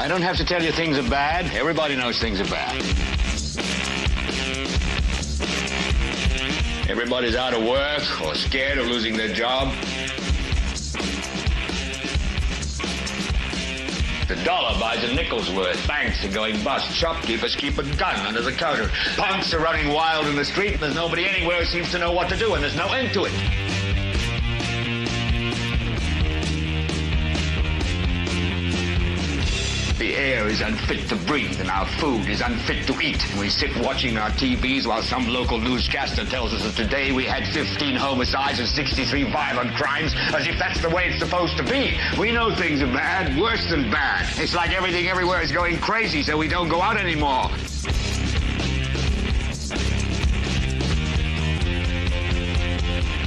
I don't have to tell you things are bad. Everybody knows things are bad. Everybody's out of work or scared of losing their job. The dollar buys a nickel's worth. Banks are going bust. Shopkeepers keep a gun under the counter. Punks are running wild in the street, and there's nobody anywhere who seems to know what to do, and there's no end to it. The air is unfit to breathe, and our food is unfit to eat. We sit watching our TVs while some local newscaster tells us that today we had 15 homicides and 63 violent crimes, as if that's the way it's supposed to be. We know things are bad, worse than bad. It's like everything everywhere is going crazy, so we don't go out anymore.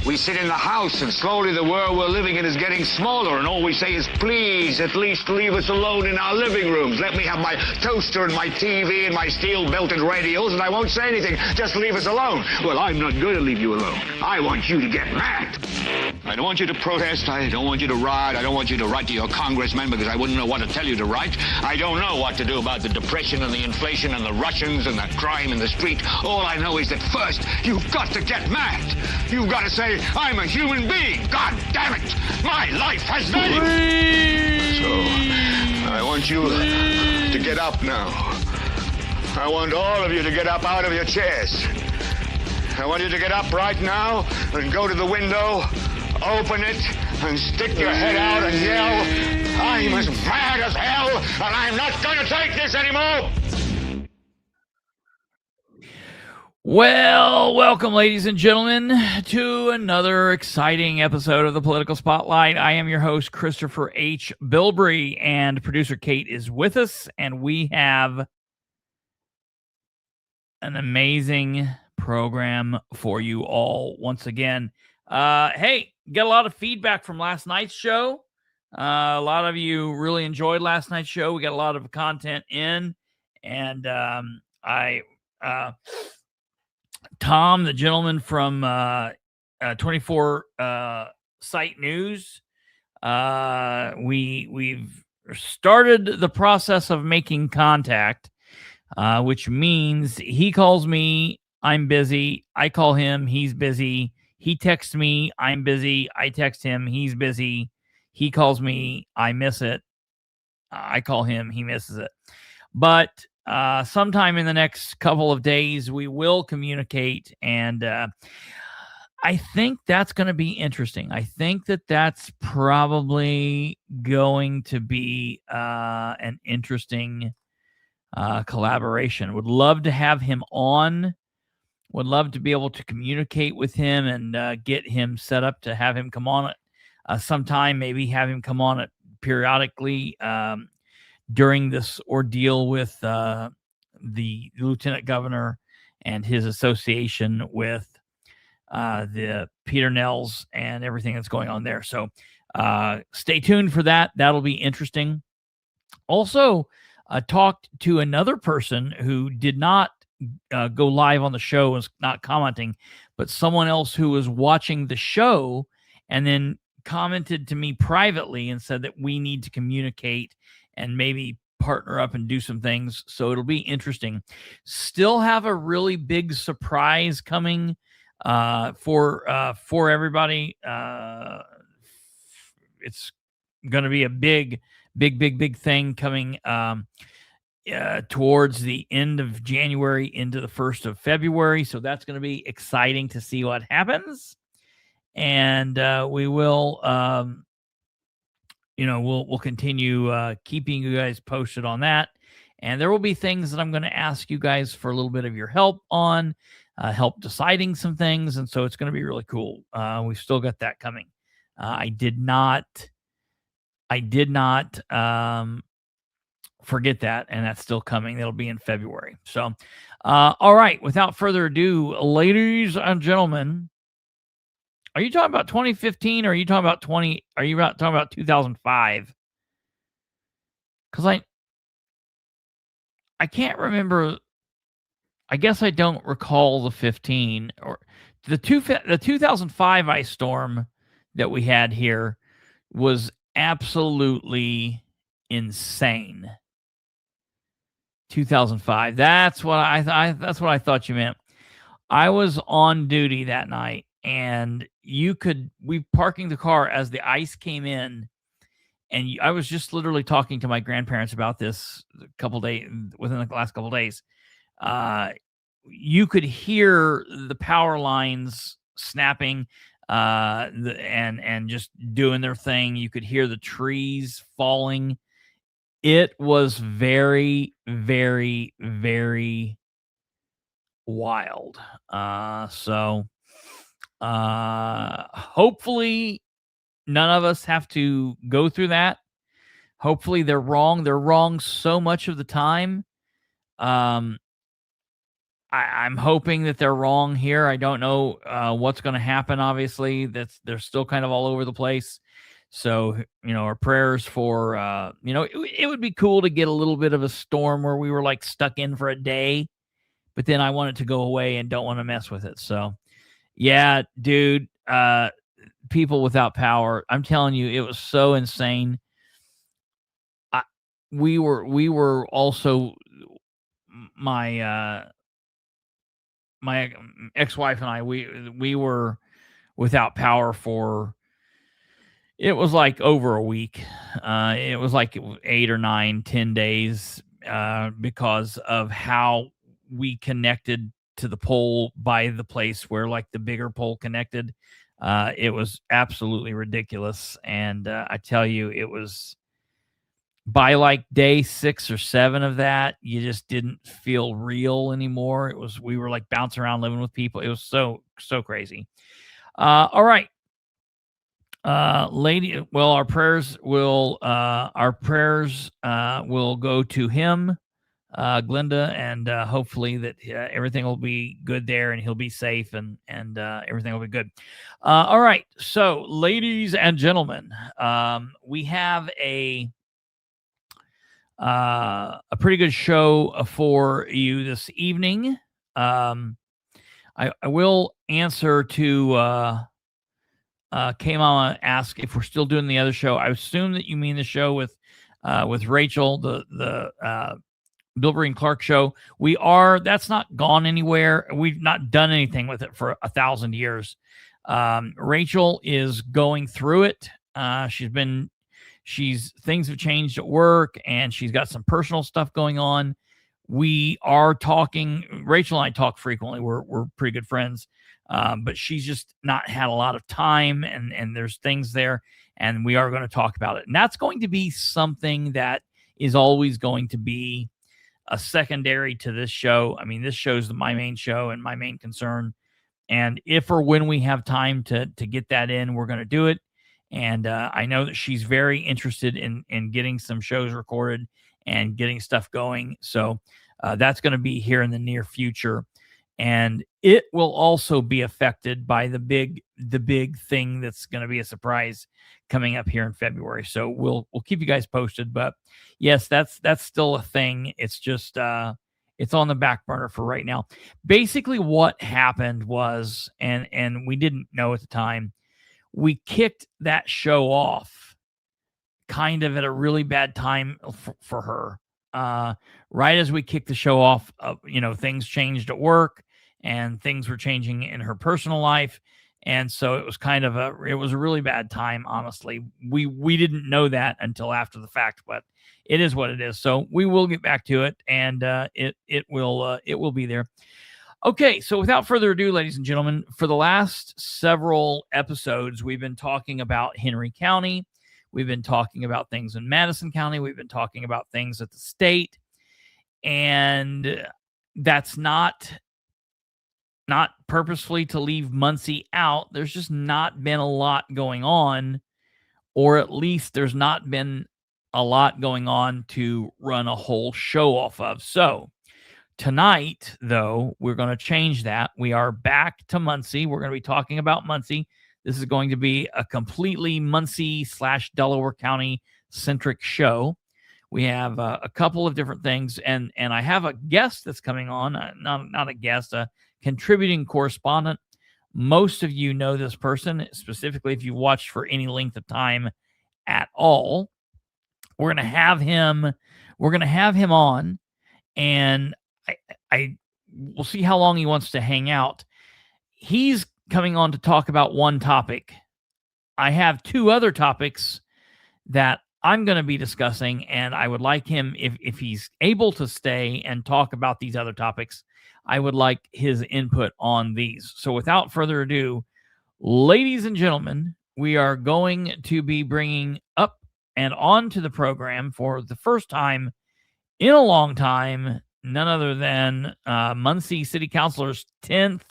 We sit in the house, and slowly the world we're living in is getting smaller, and all we say is, please, at least leave us alone in our living rooms. Let me have my toaster and my TV and my steel-belted radios, and I won't say anything. Just leave us alone. Well, I'm not going to leave you alone. I want you to get mad. I don't want you to protest. I don't want you to riot. I don't want you to write to your congressman because I wouldn't know what to tell you to write. I don't know what to do about the depression and the inflation and the Russians and the crime in the street. All I know is that first, you've got to get mad. You've got to say, I'm a human being. God damn it. My life has value. So, I want you to get up now. I want all of you to get up out of your chairs. I want you to get up right now and go to the window, open it, and stick your head out and yell, I'm as mad as hell, and I'm not going to take this anymore. Well, welcome, ladies and gentlemen, to another exciting episode of the Political Spotlight. I am your host, Kristopher H. Bilbrey, and producer Kate is with us, and we have an amazing program for you all once again. Hey, got a lot of feedback from last night's show. A lot of you really enjoyed last night's show. We got a lot of content in, and Tom, the gentleman from 24 Site News, we've started the process of making contact, which means he calls me, I'm busy. I call him, he's busy. He texts me, I'm busy. I text him, he's busy. He calls me, I miss it. I call him, he misses it. But sometime in the next couple of days, we will communicate, and I think that's going to be interesting. I think that's probably going to be an interesting collaboration. Would love to have him on. Would love to be able to communicate with him and get him set up to have him come on it sometime. Maybe have him come on it periodically during this ordeal with the lieutenant governor and his association with the Peter Nells and everything that's going on there. So stay tuned for that. That'll be interesting. Also, talked to another person who did not go live on the show, was not commenting, but someone else who was watching the show and then commented to me privately and said that we need to communicate and maybe partner up and do some things. So it'll be interesting. Still have a really big surprise coming for everybody. It's going to be a big thing coming towards the end of January into the 1st of February. So that's going to be exciting to see what happens. And we will, we'll continue keeping you guys posted on that. And there will be things that I'm going to ask you guys for a little bit of your help on, help deciding some things. And so it's going to be really cool. We've still got that coming. I did not forget that, and that's still coming. That'll be in February. So, all right, without further ado, ladies and gentlemen, are you talking about 2015 or are you talking about talking about 2005? Because I can't remember. I guess I don't recall the 15 or the 2005 ice storm that we had here was absolutely insane. 2005. That's what that's what I thought you meant. I was on duty that night, and we parking the car as the ice came in, and I was just literally talking to my grandparents about this within the last couple days. You could hear the power lines snapping, and just doing their thing. You could hear the trees falling. It was very, very, very wild. Hopefully none of us have to go through that. Hopefully they're wrong. They're wrong so much of the time. I'm hoping that they're wrong here. I don't know what's going to happen. Obviously, they're still kind of all over the place. So, our prayers for, it would be cool to get a little bit of a storm where we were like stuck in for a day, but then I want it to go away and don't want to mess with it. So, yeah, dude, people without power, I'm telling you, it was so insane. We were also, my ex-wife and I, we were without power for, it was like over a week. It was like 8 or 9, 10 days, because of how we connected to the pole by the place where like the bigger pole connected. It was absolutely ridiculous. And I tell you, it was by like day 6 or 7 of that, you just didn't feel real anymore. We were like bouncing around living with people. It was so crazy. All right. Our prayers will go to him, Glenda, and hopefully that everything will be good there and he'll be safe and everything will be good. All right. So, ladies and gentlemen, we have a pretty good show for you this evening. I will answer to K-Mama ask if we're still doing the other show. I assume that you mean the show with Rachel, the Bilbrey and Clark show. We are. That's not gone anywhere. We've not done anything with it for 1,000 years. Rachel is going through it. Things have changed at work, and she's got some personal stuff going on. We are talking. Rachel and I talk frequently. We're pretty good friends. But she's just not had a lot of time, and there's things there, and we are going to talk about it. And that's going to be something that is always going to be a secondary to this show. I mean, this show's my main show and my main concern. And if or when we have time to get that in, we're going to do it. And I know that she's very interested in getting some shows recorded and getting stuff going. So that's going to be here in the near future. And it will also be affected by the big thing that's going to be a surprise coming up here in February. So we'll keep you guys posted. But yes, that's still a thing. It's just it's on the back burner for right now. Basically, what happened was, and we didn't know at the time, we kicked that show off kind of at a really bad time for her. Right as we kicked the show off, things changed at work. And things were changing in her personal life. And so it was it was a really bad time, honestly. We didn't know that until after the fact, but it is what it is. So we will get back to it, and it will be there. Okay, so without further ado, ladies and gentlemen, for the last several episodes, we've been talking about Henry County. We've been talking about things in Madison County. We've been talking about things at the state. And that's not purposefully to leave Muncie out. There's just not been a lot going on, or at least there's not been a lot going on to run a whole show off of. So tonight, though, we're going to change that. We are back to Muncie. We're going to be talking about Muncie. This is going to be a completely Muncie/Delaware County centric show. We have a couple of different things, and I have a guest that's coming on. Not a guest, a contributing correspondent. Most of you know this person, specifically if you watched for any length of time at all. We're going to have him on, and I will see how long he wants to hang out. He's coming on to talk about one topic. I have two other topics that I'm going to be discussing, and I would like him, if he's able to stay and talk about these other topics, I would like his input on these. So without further ado, ladies and gentlemen, we are going to be bringing up and on to the program for the first time in a long time, none other than Muncie City Councilor's 10th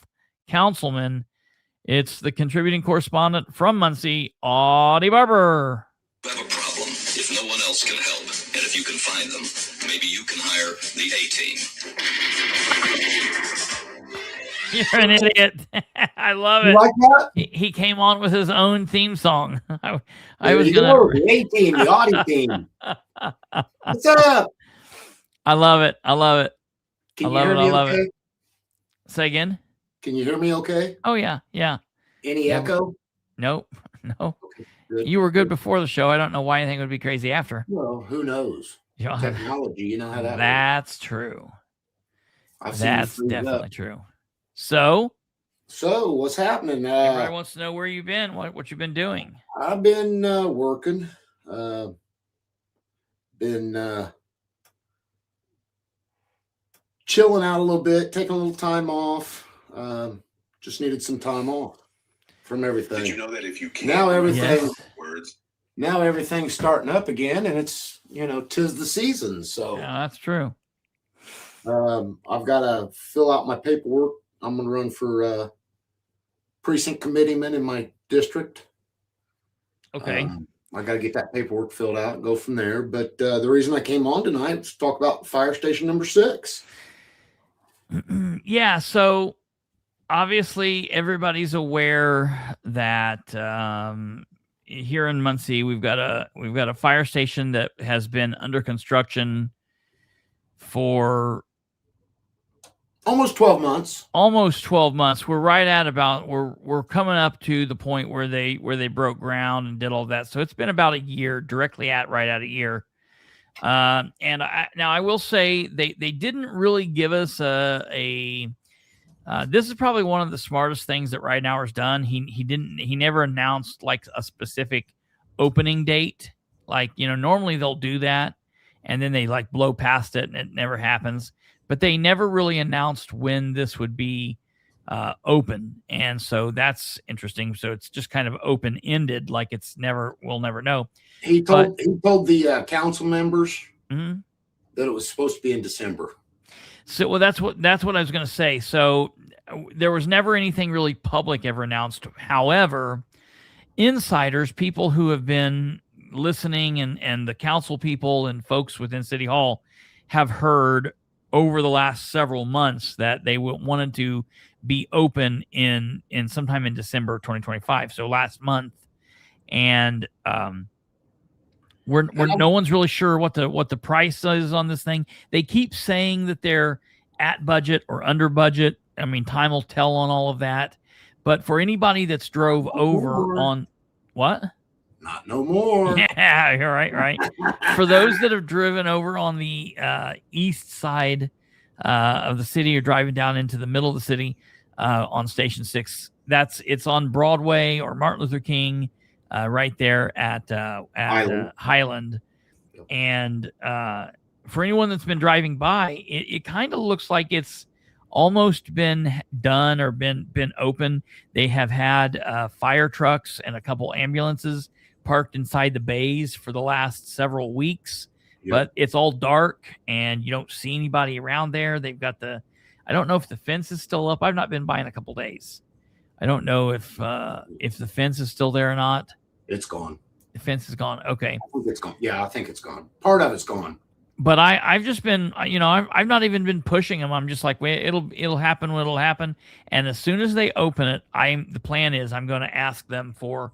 councilman. It's the contributing correspondent from Muncie, Audie Barber. You have a problem if no one else can help, and if you can find them, maybe you can hire the A-Team. You're an idiot. I love it. You like that? He came on with his own theme song. I There was you gonna. go, the A-Team, the Audie team. What's up? I love it. I love it. Can I you love hear it. me I love okay? it. Say again. Can you hear me okay? Oh yeah, yeah. Any Yeah. echo? Nope, no. Okay, good. You were good before the show. I don't know why anything would be crazy after. Well, who knows? Yeah, Technology, you know how that works. that's true. I've seen you That's freeze definitely up. true. So So, what's happening? everybody wants to know where you've been, what you've been doing. I've been working. Been chilling out a little bit, taking a little time off. Just needed some time off from everything. Did you know that if you can't Now everything, Yes. words, now everything's starting up again, and it's, tis the season. So Yeah, that's true. I've got to fill out my paperwork. I'm going to run for precinct committeeman in my district. Okay. I got to get that paperwork filled out and go from there. But the reason I came on tonight was to talk about fire station number 6. Yeah, so obviously everybody's aware that here in Muncie we've got a fire station that has been under construction for Almost 12 months. almost 12 months. We're right at about we're coming up to the point where they broke ground and did all that. So it's been about a year, right at a year. And I will say they didn't really give us a this is probably one of the smartest things that Ridenhour's done. He never announced like a specific opening date. Like, normally they'll do that and then they like blow past it and it never happens. But they never really announced when this would be open. And so that's interesting. So it's just kind of open-ended, like we'll never know. He told the council members Mhm. that it was supposed to be in December. So, well, that's what I was going to say. So there was never anything really public ever announced. However, insiders, people who have been listening and the council people and folks within City Hall have heard over the last several months that they wanted to be open in sometime in December 2025. So last month. And no one's really sure what the price is on this thing. They keep saying that they're at budget or under budget. I mean, time will tell on all of that. But for anybody that's drove over on what? Not no more. Yeah, you're right. For those that have driven over on the east side of the city or driving down into the middle of the city on Station 6, it's on Broadway or Martin Luther King, right there at Highland. Yep. And for anyone that's been driving by, it kind of looks like it's almost been done or been open. They have had fire trucks and a couple ambulances parked inside the bays for the last several weeks. Yep. But it's all dark and you don't see anybody around there. They've got I don't know if the fence is still up. I've not been by in a couple days. I don't know if the fence is still there or not. It's gone. The fence is gone. Okay. I think it's gone. Yeah, I think it's gone. Part of it's gone. But I've just been, I've not even been pushing them. I'm just like, wait, it'll happen when it'll happen. And as soon as they open it, the plan is I'm going to ask them for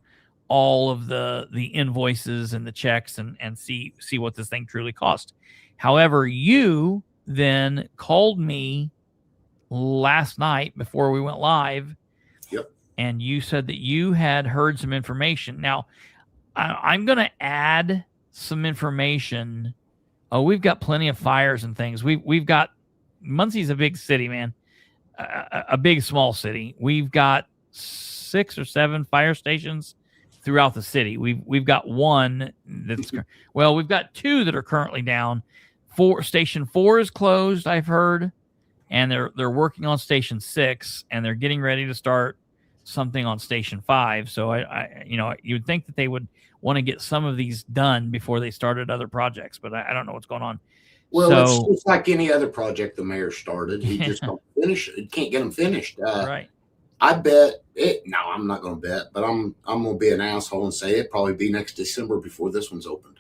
all of the invoices and the checks and see what this thing truly cost. However, you then called me last night before we went live. Yep. And you said that you had heard some information. Now, I'm going to add some information Oh, we've got plenty of fires and things. We've got Muncie's a big city, man. A big small city. We've got 6 or 7 fire stations throughout the city. We've got one that's we've got 2 that are currently down. Station 4 is closed, I've heard, and they're working on Station 6, and they're getting ready to start something on Station 5. So I you'd think that they would want to get some of these done before they started other projects, but I don't know what's going on. Well, it's just like any other project the mayor started. He just can't finish it. Can't get them finished. Right. I bet it. No, I'm not going to bet, but I'm going to be an asshole and say it probably be next December before this one's opened.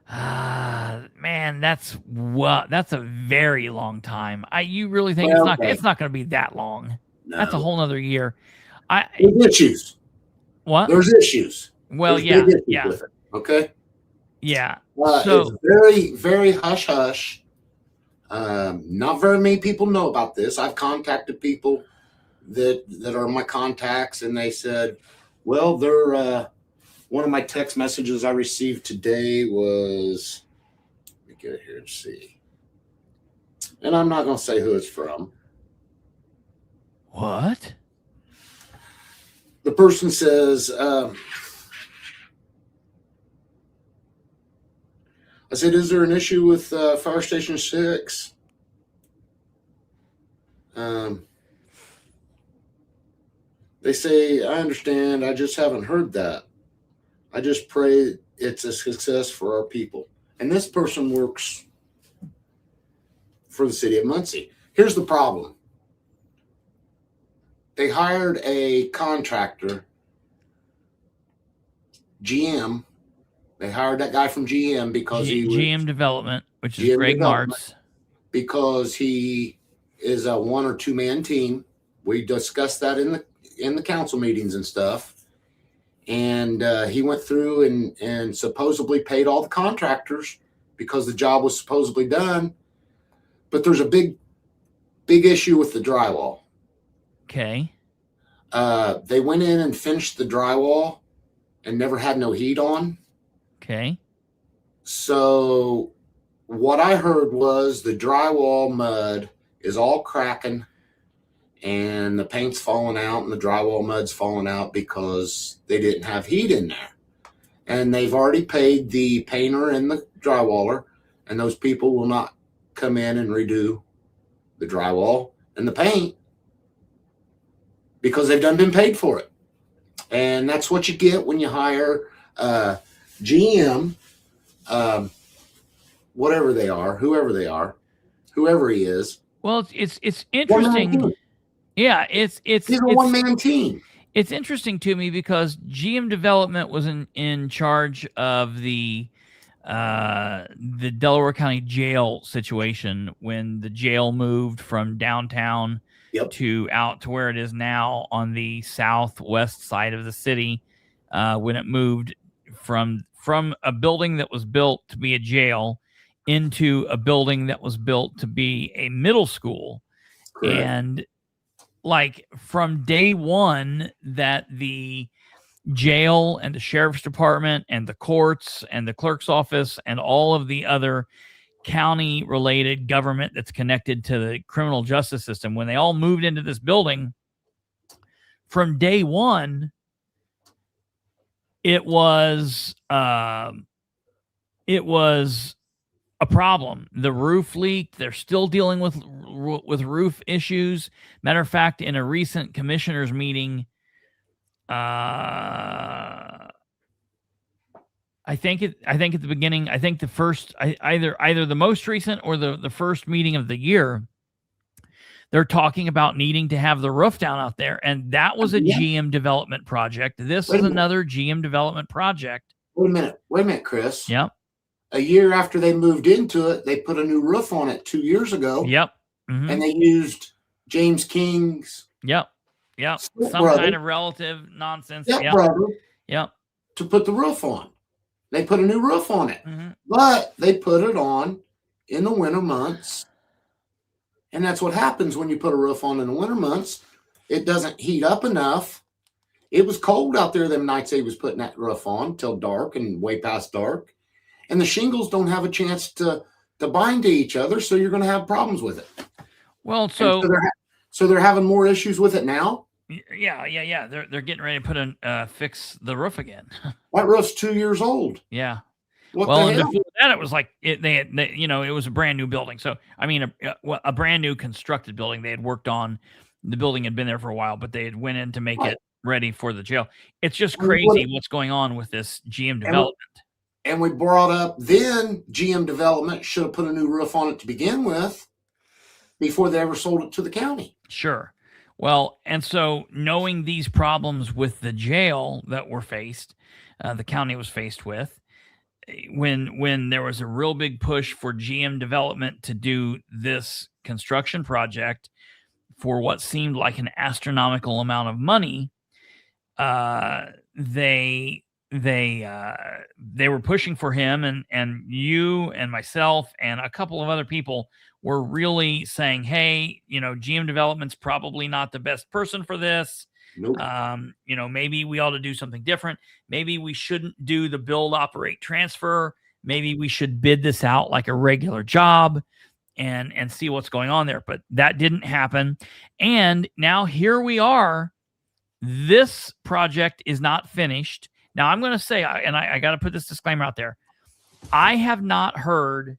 Man, that's a very long time. You really think it's not going to be that long? No. That's a whole nother year. There's issues. What? There's issues. Well, There's yeah. With it, okay. Yeah. So it's very, very hush hush. Not very many people know about this. I've contacted people that are my contacts, and they said, well, they're one of my text messages I received today was, let me get here and see. And I'm not going to say who it's from. What? The person says, I said, is there an issue with Fire Station 6? They say, I understand. I just haven't heard that. I just pray it's a success for our people. And this person works for the city of Muncie. Here's the problem. They hired a contractor, GM. They hired that guy from GM because GM Development, which is Greg Martz. Because he is a 1 or 2 man team. We discussed that in the council meetings and stuff. And he went through and supposedly paid all the contractors because the job was supposedly done. But there's a big issue with the drywall. Okay. They went in and finished the drywall and never had no heat on. Okay. So what I heard was the drywall mud is all cracking and the paint's falling out and the drywall mud's falling out because they didn't have heat in there. And they've already paid the painter and the drywaller, and those people will not come in and redo the drywall and the paint because they've been paid for it. And that's what you get when you hire GM, whatever they are, whoever he is. Well, it's interesting. Yeah, it's a one-man team. It's interesting to me because GM Development was in charge of the Delaware County jail situation when the jail moved from downtown to out to where it is now on the southwest side of the city. When it moved from a building that was built to be a jail into a building that was built to be a middle school. Correct. And like from day one that the jail and the sheriff's department and the courts and the clerk's office and all of the other county related government that's connected to the criminal justice system, when they all moved into this building, from day one, it was a problem. The roof leaked. They're still dealing with roof issues. Matter of fact, in a recent commissioners meeting, I think at the beginning, I think the first, either the most recent or the first meeting of the year, they're talking about needing to have the roof down out there. And that was a GM Development project. This is another GM Development project. Wait a minute, Chris. Yep. A year after they moved into it, they put a new roof on it 2 years ago. Yep. Mm-hmm. And they used James King's. Some kind of relative nonsense. Brother. Yep. To put the roof on. They put a new roof on it. Mm-hmm. But they put it on in the winter months. And that's what happens when you put a roof on in the winter months. It doesn't heat up enough. It was cold out there them nights they was putting that roof on till dark and way past dark. and the shingles don't have a chance to bind to each other, so you're going to have problems with it. Well, So they're having more issues with it now. Yeah. They're getting ready to put in fix the roof again. That roof's 2 years old. Yeah. What Well, the and hell? before that, it was like it was a brand new building. So I mean, a brand new constructed building. They had worked on the building had been there for a while, but they had went in to make it ready for the jail. It's just crazy what's going on with this GM development. And we brought up then GM development should have put a new roof on it to begin with before they ever sold it to the county. Sure. Well, and so knowing these problems with the jail that were faced, the county was faced with, when there was a real big push for GM development to do this construction project for what seemed like an astronomical amount of money, they were pushing for him, and you and myself and a couple of other people were really saying, hey, GM development's probably not the best person for this. Nope. Maybe we ought to do something different. Maybe we shouldn't do the build, operate, transfer. Maybe we should bid this out like a regular job and see what's going on there. But that didn't happen. And now here we are. This project is not finished. Now I'm going to say, and I got to put this disclaimer out there. I have not heard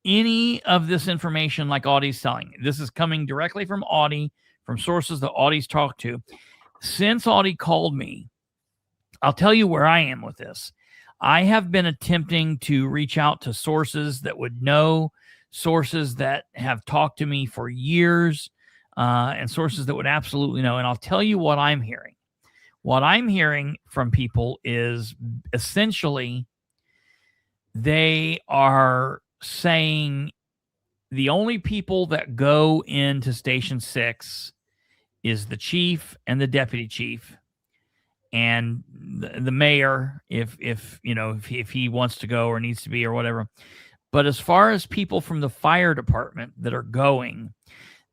any of this information like Audie's telling. This is coming directly from Audie, from sources that Audie's talked to. Since Audie called me, I'll tell you where I am with this. I have been attempting to reach out to sources that would know, sources that have talked to me for years, and sources that would absolutely know. And I'll tell you what I'm hearing. What I'm hearing from people is essentially they are saying the only people that go into Station 6 is the chief and the deputy chief and the mayor, if he wants to go or needs to be or whatever. But as far as people from the fire department that are going,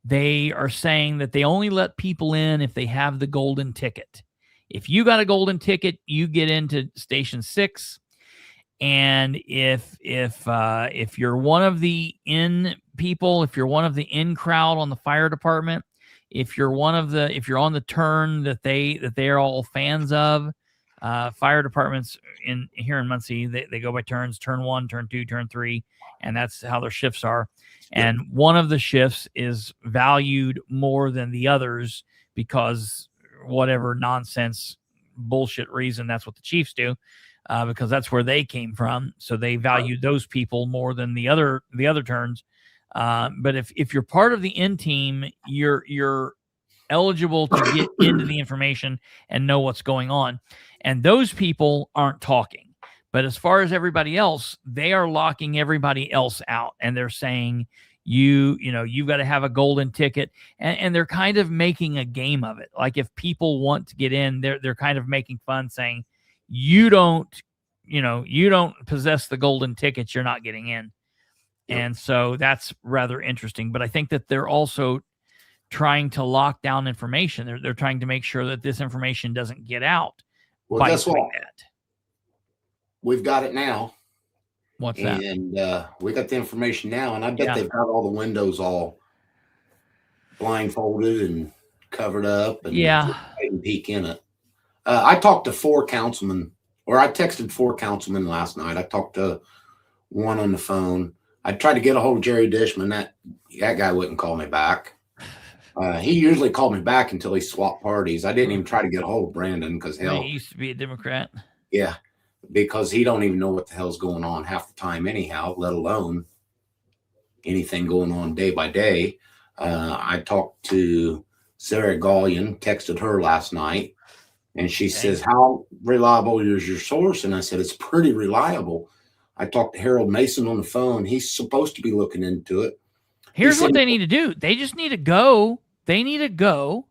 they are saying that they only let people in if they have the golden ticket. If you got a golden ticket, you get into Station 6. And if you're one of the in people, if you're one of the in crowd on the fire department, if you're on the turn that they are all fans of, fire departments here in Muncie, they go by turns, turn 1, turn 2, turn 3, and that's how their shifts are. And one of the shifts is valued more than the others because whatever nonsense bullshit reason, that's what the chiefs do. Because that's where they came from. So they value those people more than the other turns. But if you're part of the in team, you're eligible to get into the information and know what's going on. And those people aren't talking. But as far as everybody else, they are locking everybody else out. And they're saying, you've got to have a golden ticket. And they're kind of making a game of it. Like if people want to get in, they're kind of making fun saying, you don't possess the golden ticket, you're not getting in. Yep. And so that's rather interesting. But I think that they're also trying to lock down information. They're trying to make sure that this information doesn't get out. Well, guess what? We've got it now. What's that? And we got the information now, and I bet they've got all the windows all blindfolded and covered up and peek in it. I talked to 4 councilmen, or I texted 4 councilmen last night. I talked to one on the phone. I tried to get a hold of Jerry Dishman. That guy wouldn't call me back. He usually called me back until he swapped parties. I didn't even try to get a hold of Brandon because he used to be a Democrat. Yeah, because he don't even know what the hell's going on half the time anyhow, let alone anything going on day by day. I talked to Sarah Gallion, texted her last night. And she says, how reliable is your source? And I said, it's pretty reliable. I talked to Harold Mason on the phone. He's supposed to be looking into it. Here's what they need to do. They just need to go. They need to go.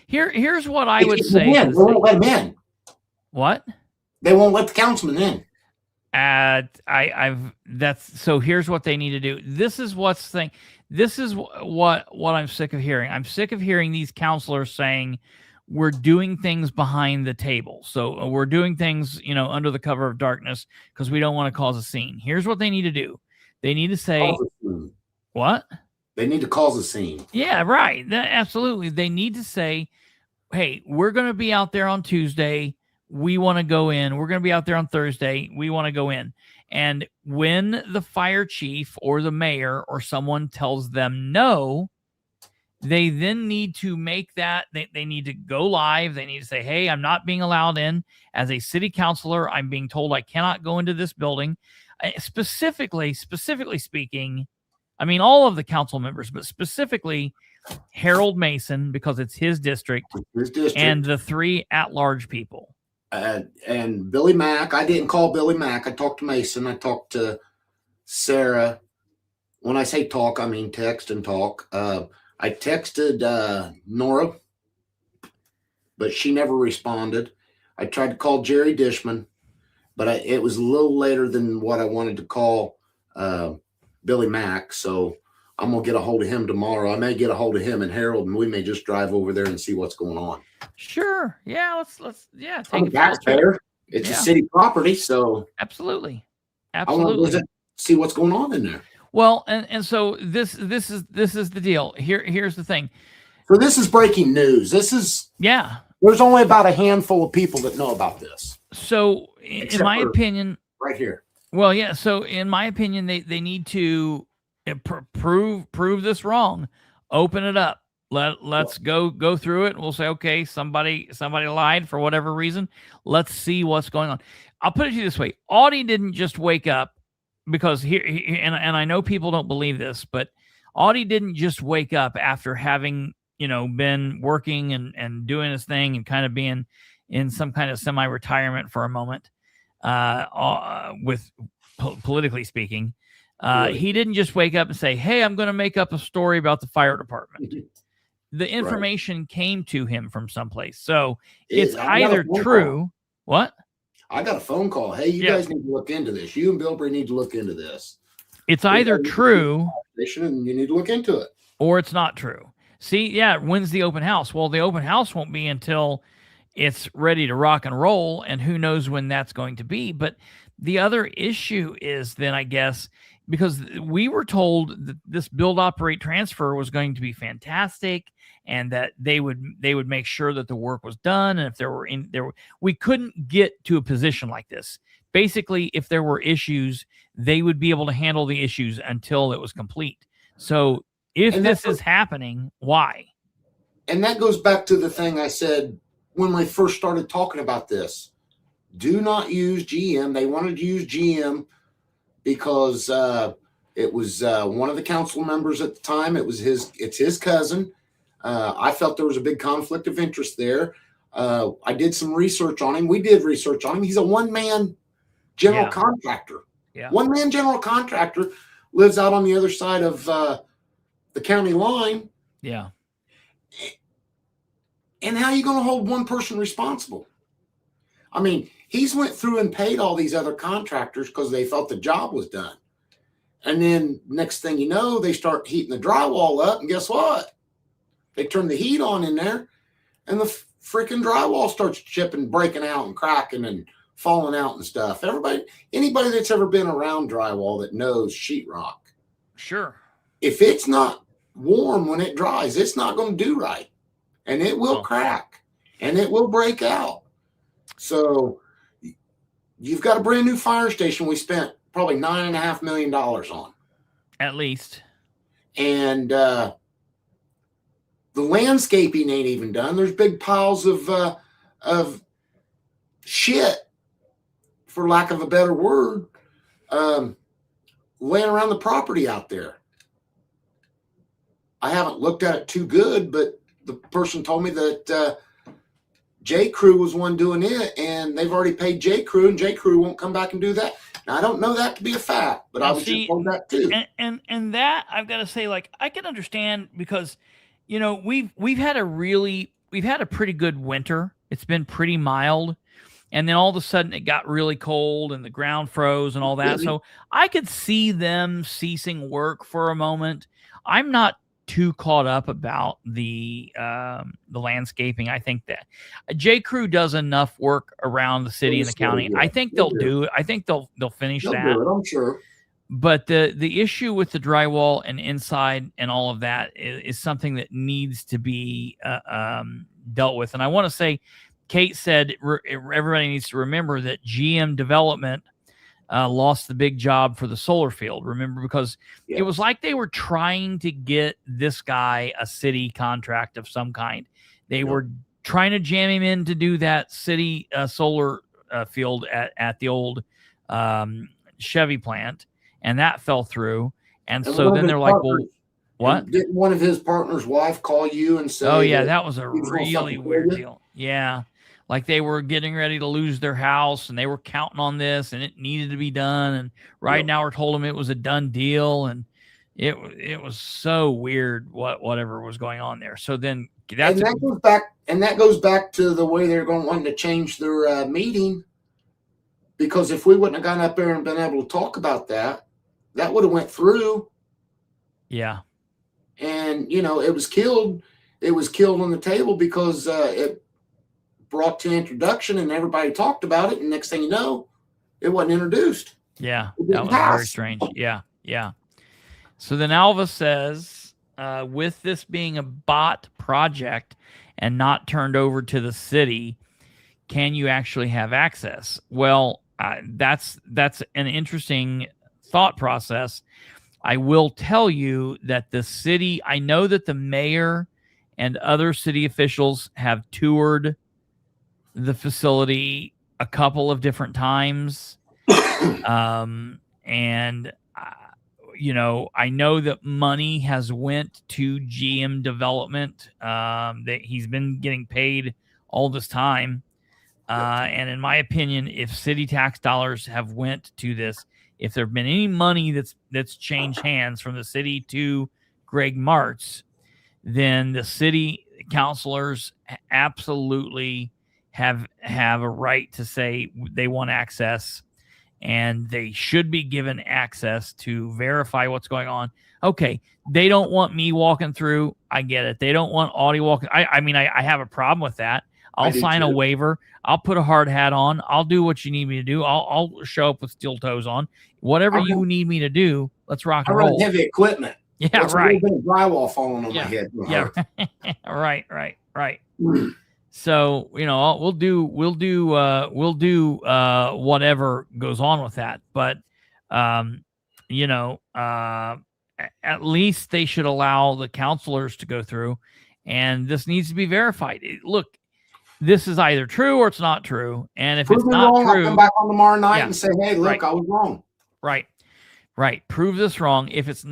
Here's what I would say. They won't let them in. What? They won't let the councilman in. So here's what they need to do. This is what I'm sick of hearing. I'm sick of hearing these counselors saying, we're doing things behind the table. So we're doing things, under the cover of darkness because we don't want to cause a scene. Here's what they need to do. They need to say, what? They need to cause a scene. Yeah, right. Absolutely. They need to say, hey, we're going to be out there on Tuesday. We want to go in. We're going to be out there on Thursday. We want to go in. And when the fire chief or the mayor or someone tells them no, they then need to make that, they need to go live. They need to say, hey, I'm not being allowed in. As a city councilor, I'm being told I cannot go into this building. Specifically speaking, I mean, all of the council members, but specifically Harold Mason, because it's his district, and the 3 at-large people. And Billy Mack. I didn't call Billy Mack. I talked to Mason. I talked to Sarah. When I say talk, I mean text and talk. I texted Nora, but she never responded. I tried to call Jerry Dishman, but it was a little later than what I wanted to call Billy Mack. So I'm going to get a hold of him tomorrow. I may get a hold of him and Harold, and we may just drive over there and see what's going on. Sure. Yeah. Let's take that's fair. It's a city property. So absolutely. I want to see what's going on in there. Well, and so this is the deal. Here's the thing. So this is breaking news. There's only about a handful of people that know about this. So in my opinion, right here. Well, yeah. So in my opinion, they need to prove this wrong. Open it up. Let's go through it. We'll say, okay, somebody lied for whatever reason. Let's see what's going on. I'll put it to you this way. Audie didn't just wake up because and I know people don't believe this, but Audie didn't just wake up after having, been working and doing his thing and kind of being in some kind of semi-retirement for a moment, with politically speaking. He didn't just wake up and say, hey, I'm going to make up a story about the fire department. The information came to him from someplace. So it's either true. What? I got a phone call. Hey, you guys need to look into this. You and Bilbrey need to look into this. It's either true, and you need to look into it, or it's not true. See, when's the open house? Well, the open house won't be until it's ready to rock and roll, and who knows when that's going to be. But the other issue is then, I guess, because we were told that this build, operate, transfer was going to be fantastic, and that they would make sure that the work was done. And if we couldn't get to a position like this. Basically, if there were issues, they would be able to handle the issues until it was complete. So if this is happening, why? And that goes back to the thing I said when we first started talking about this. Do not use GM. They wanted to use GM because it was one of the council members at the time. It's his cousin. I felt there was a big conflict of interest there. I did some research on him. We did research on him. He's a one-man general contractor. Yeah. One-man general contractor, lives out on the other side of the county line. Yeah. And how are you going to hold one person responsible? I mean, he's went through and paid all these other contractors because they felt the job was done. And then next thing you know, they start heating the drywall up, and guess what? They turn the heat on in there, and the freaking drywall starts chipping, breaking out, and cracking, and falling out and stuff. Anybody that's ever been around drywall that knows sheetrock. Sure. If it's not warm when it dries, it's not going to do right, and it will crack, and it will break out. So you've got a brand new fire station we spent probably $9.5 million on. At least. And the landscaping ain't even done. There's big piles of shit, for lack of a better word, laying around the property out there. I haven't looked at it too good, but the person told me that J. Crew was one doing it, and they've already paid J. Crew, and J. Crew won't come back and do that. Now, I don't know that to be a fact, but I was just told that too. And that I've got to say, like, I can understand because, we've had a pretty good winter. It's been pretty mild, and then all of a sudden it got really cold and the ground froze and all that. So I could see them ceasing work for a moment. I'm not too caught up about the landscaping. I think that J. Crew does enough work around the city and the county. I think they'll do it. I think they'll finish that. Do it, I'm sure. But the issue with the drywall and inside and all of that is something that needs to be dealt with. And I want to say, Kate said everybody needs to remember that GM Development lost the big job for the solar field. Remember, because it was like they were trying to get this guy a city contract of some kind. They were trying to jam him in to do that city solar field at the old Chevy plant. And that fell through. And so then they're like, well, what? Didn't one of his partner's wife call you and say, oh, yeah, that was a really weird deal. Yeah. Like they were getting ready to lose their house and they were counting on this and it needed to be done. And Ridenour told them it was a done deal. And it was so weird whatever was going on there. So then that goes back to the way they're wanting to change their meeting. Because if we wouldn't have gone up there and been able to talk about that, that would have went through. Yeah. And, it was killed. It was killed on the table because it brought to introduction and everybody talked about it. And next thing you know, it wasn't introduced. Yeah. That was very strange. Yeah. Yeah. So then Alva says, with this being a bot project and not turned over to the city, can you actually have access? Well, that's an interesting thought process. I will tell you that the city, I know that the mayor and other city officials have toured the facility a couple of different times. I know that money has went to GM Development, that he's been getting paid all this time. And in my opinion, if city tax dollars have went to this, if there have been any money that's changed hands from the city to Greg Martz, then the city councilors absolutely have a right to say they want access, and they should be given access to verify what's going on. Okay, they don't want me walking through. I get it. They don't want Audie walking. I have a problem with that. I'll sign a waiver. I'll put a hard hat on. I'll do what you need me to do. I'll show up with steel toes on. Whatever you need me to do, let's rock and roll. Heavy equipment. Yeah, that's right. A drywall falling on my head. Yeah, right. So we'll do whatever goes on with that. But at least they should allow the counselors to go through, and this needs to be verified. Look. This is either true or it's not true. And if it's not true, I'll come back on tomorrow night and say, hey, look, I was wrong. Right. Prove this wrong. If this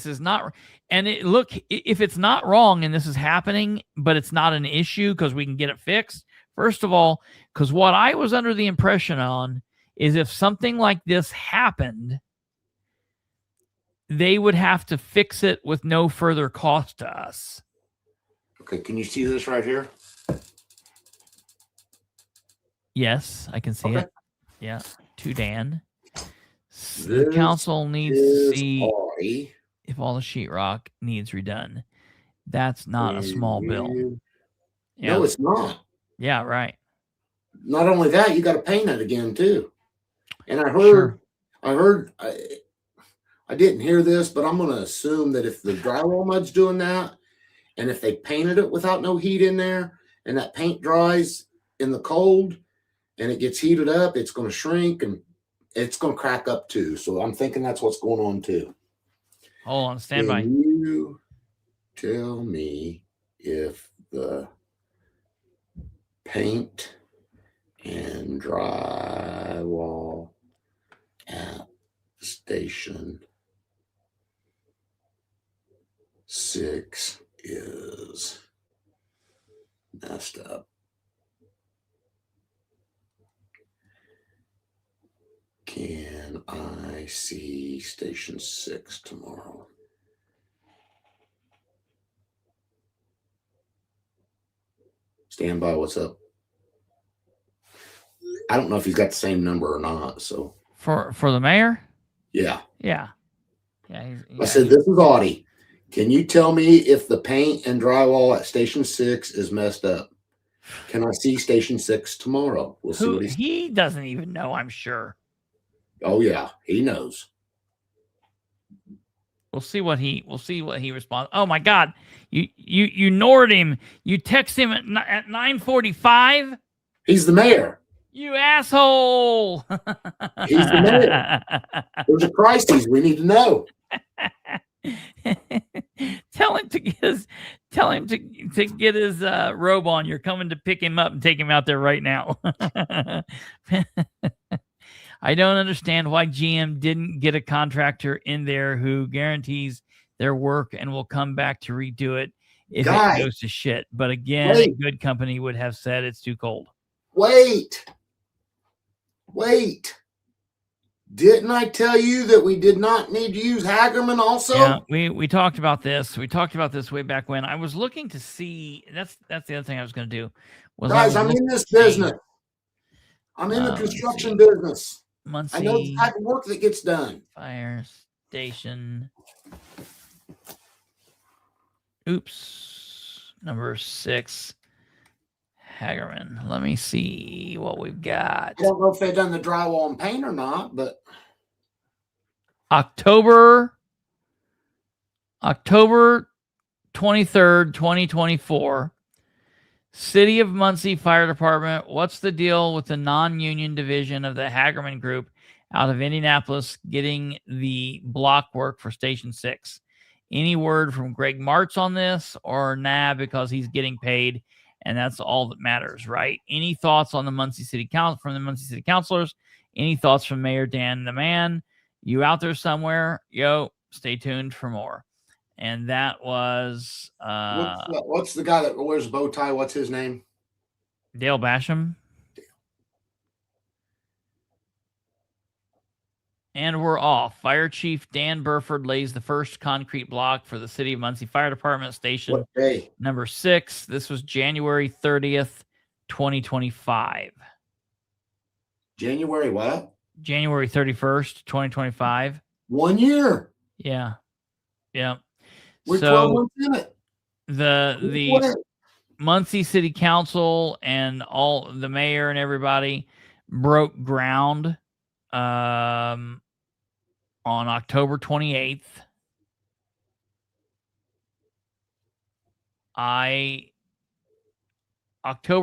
is not, and if it's not wrong and this is happening, but it's not an issue because we can get it fixed. First of all, because what I was under the impression on is if something like this happened, they would have to fix it with no further cost to us. Okay. Can you see this right here? Yes, I can see it. Yeah, to Dan. The council needs to see if all the sheetrock needs redone. That's not a small bill. Yeah. No, it's not. Yeah, right. Not only that, you got to paint it again too. And I didn't hear this, but I'm going to assume that if the drywall mud's doing that, and if they painted it without no heat in there, and that paint dries in the cold, and it gets heated up, it's going to shrink and it's going to crack up too. So I'm thinking that's what's going on too. Hold on, stand by. Can you tell me if the paint and drywall at Station 6 is messed up? Can I see Station 6 tomorrow? Stand by. What's up? I don't know if he's got the same number or not. So for the mayor? Yeah. I said, this is Audie. Can you tell me if the paint and drywall at Station 6 is messed up? Can I see Station 6 tomorrow? We'll see what he doesn't even know, I'm sure. Oh yeah, he knows. We'll see what he responds. Oh my God, you ignored him. You text him at 9:45. He's the mayor. You asshole. He's the mayor. There's a crisis. We need to know. Tell him to get his robe on. You're coming to pick him up and take him out there right now. I don't understand why GM didn't get a contractor in there who guarantees their work and will come back to redo it if it goes to shit. But again, a good company would have said it's too cold. Wait. Didn't I tell you that we did not need to use Hagerman also? Yeah, we talked about this. We talked about this way back when. I was looking to see. That's the other thing I was going to do. Guys, I'm in this business. I'm in the construction business. Muncie, I know the type of work that gets done. Fire Station. Oops. Number 6. Hagerman. Let me see what we've got. I don't know if they've done the drywall and paint or not, but October 23rd, 2024. City of Muncie Fire Department. What's the deal with the non-union division of the Hagerman Group out of Indianapolis getting the block work for Station 6? Any word from Greg Martz on this, or nah, because he's getting paid and that's all that matters, right? Any thoughts on the Muncie City Council from the Muncie City Councilors? Any thoughts from Mayor Dan the Man? You out there somewhere? Yo, stay tuned for more. And that was what's the guy that wears a bow tie? What's his name? Dale Basham. And we're off. Fire Chief Dan Burford lays the first concrete block for the City of Muncie Fire Department Station number 6. This was January 30th, 2025. January what? January 31st, 2025. 1 year. Yeah. We're 12 months in it. The Muncie City Council and all the mayor and everybody broke ground on October 28th. October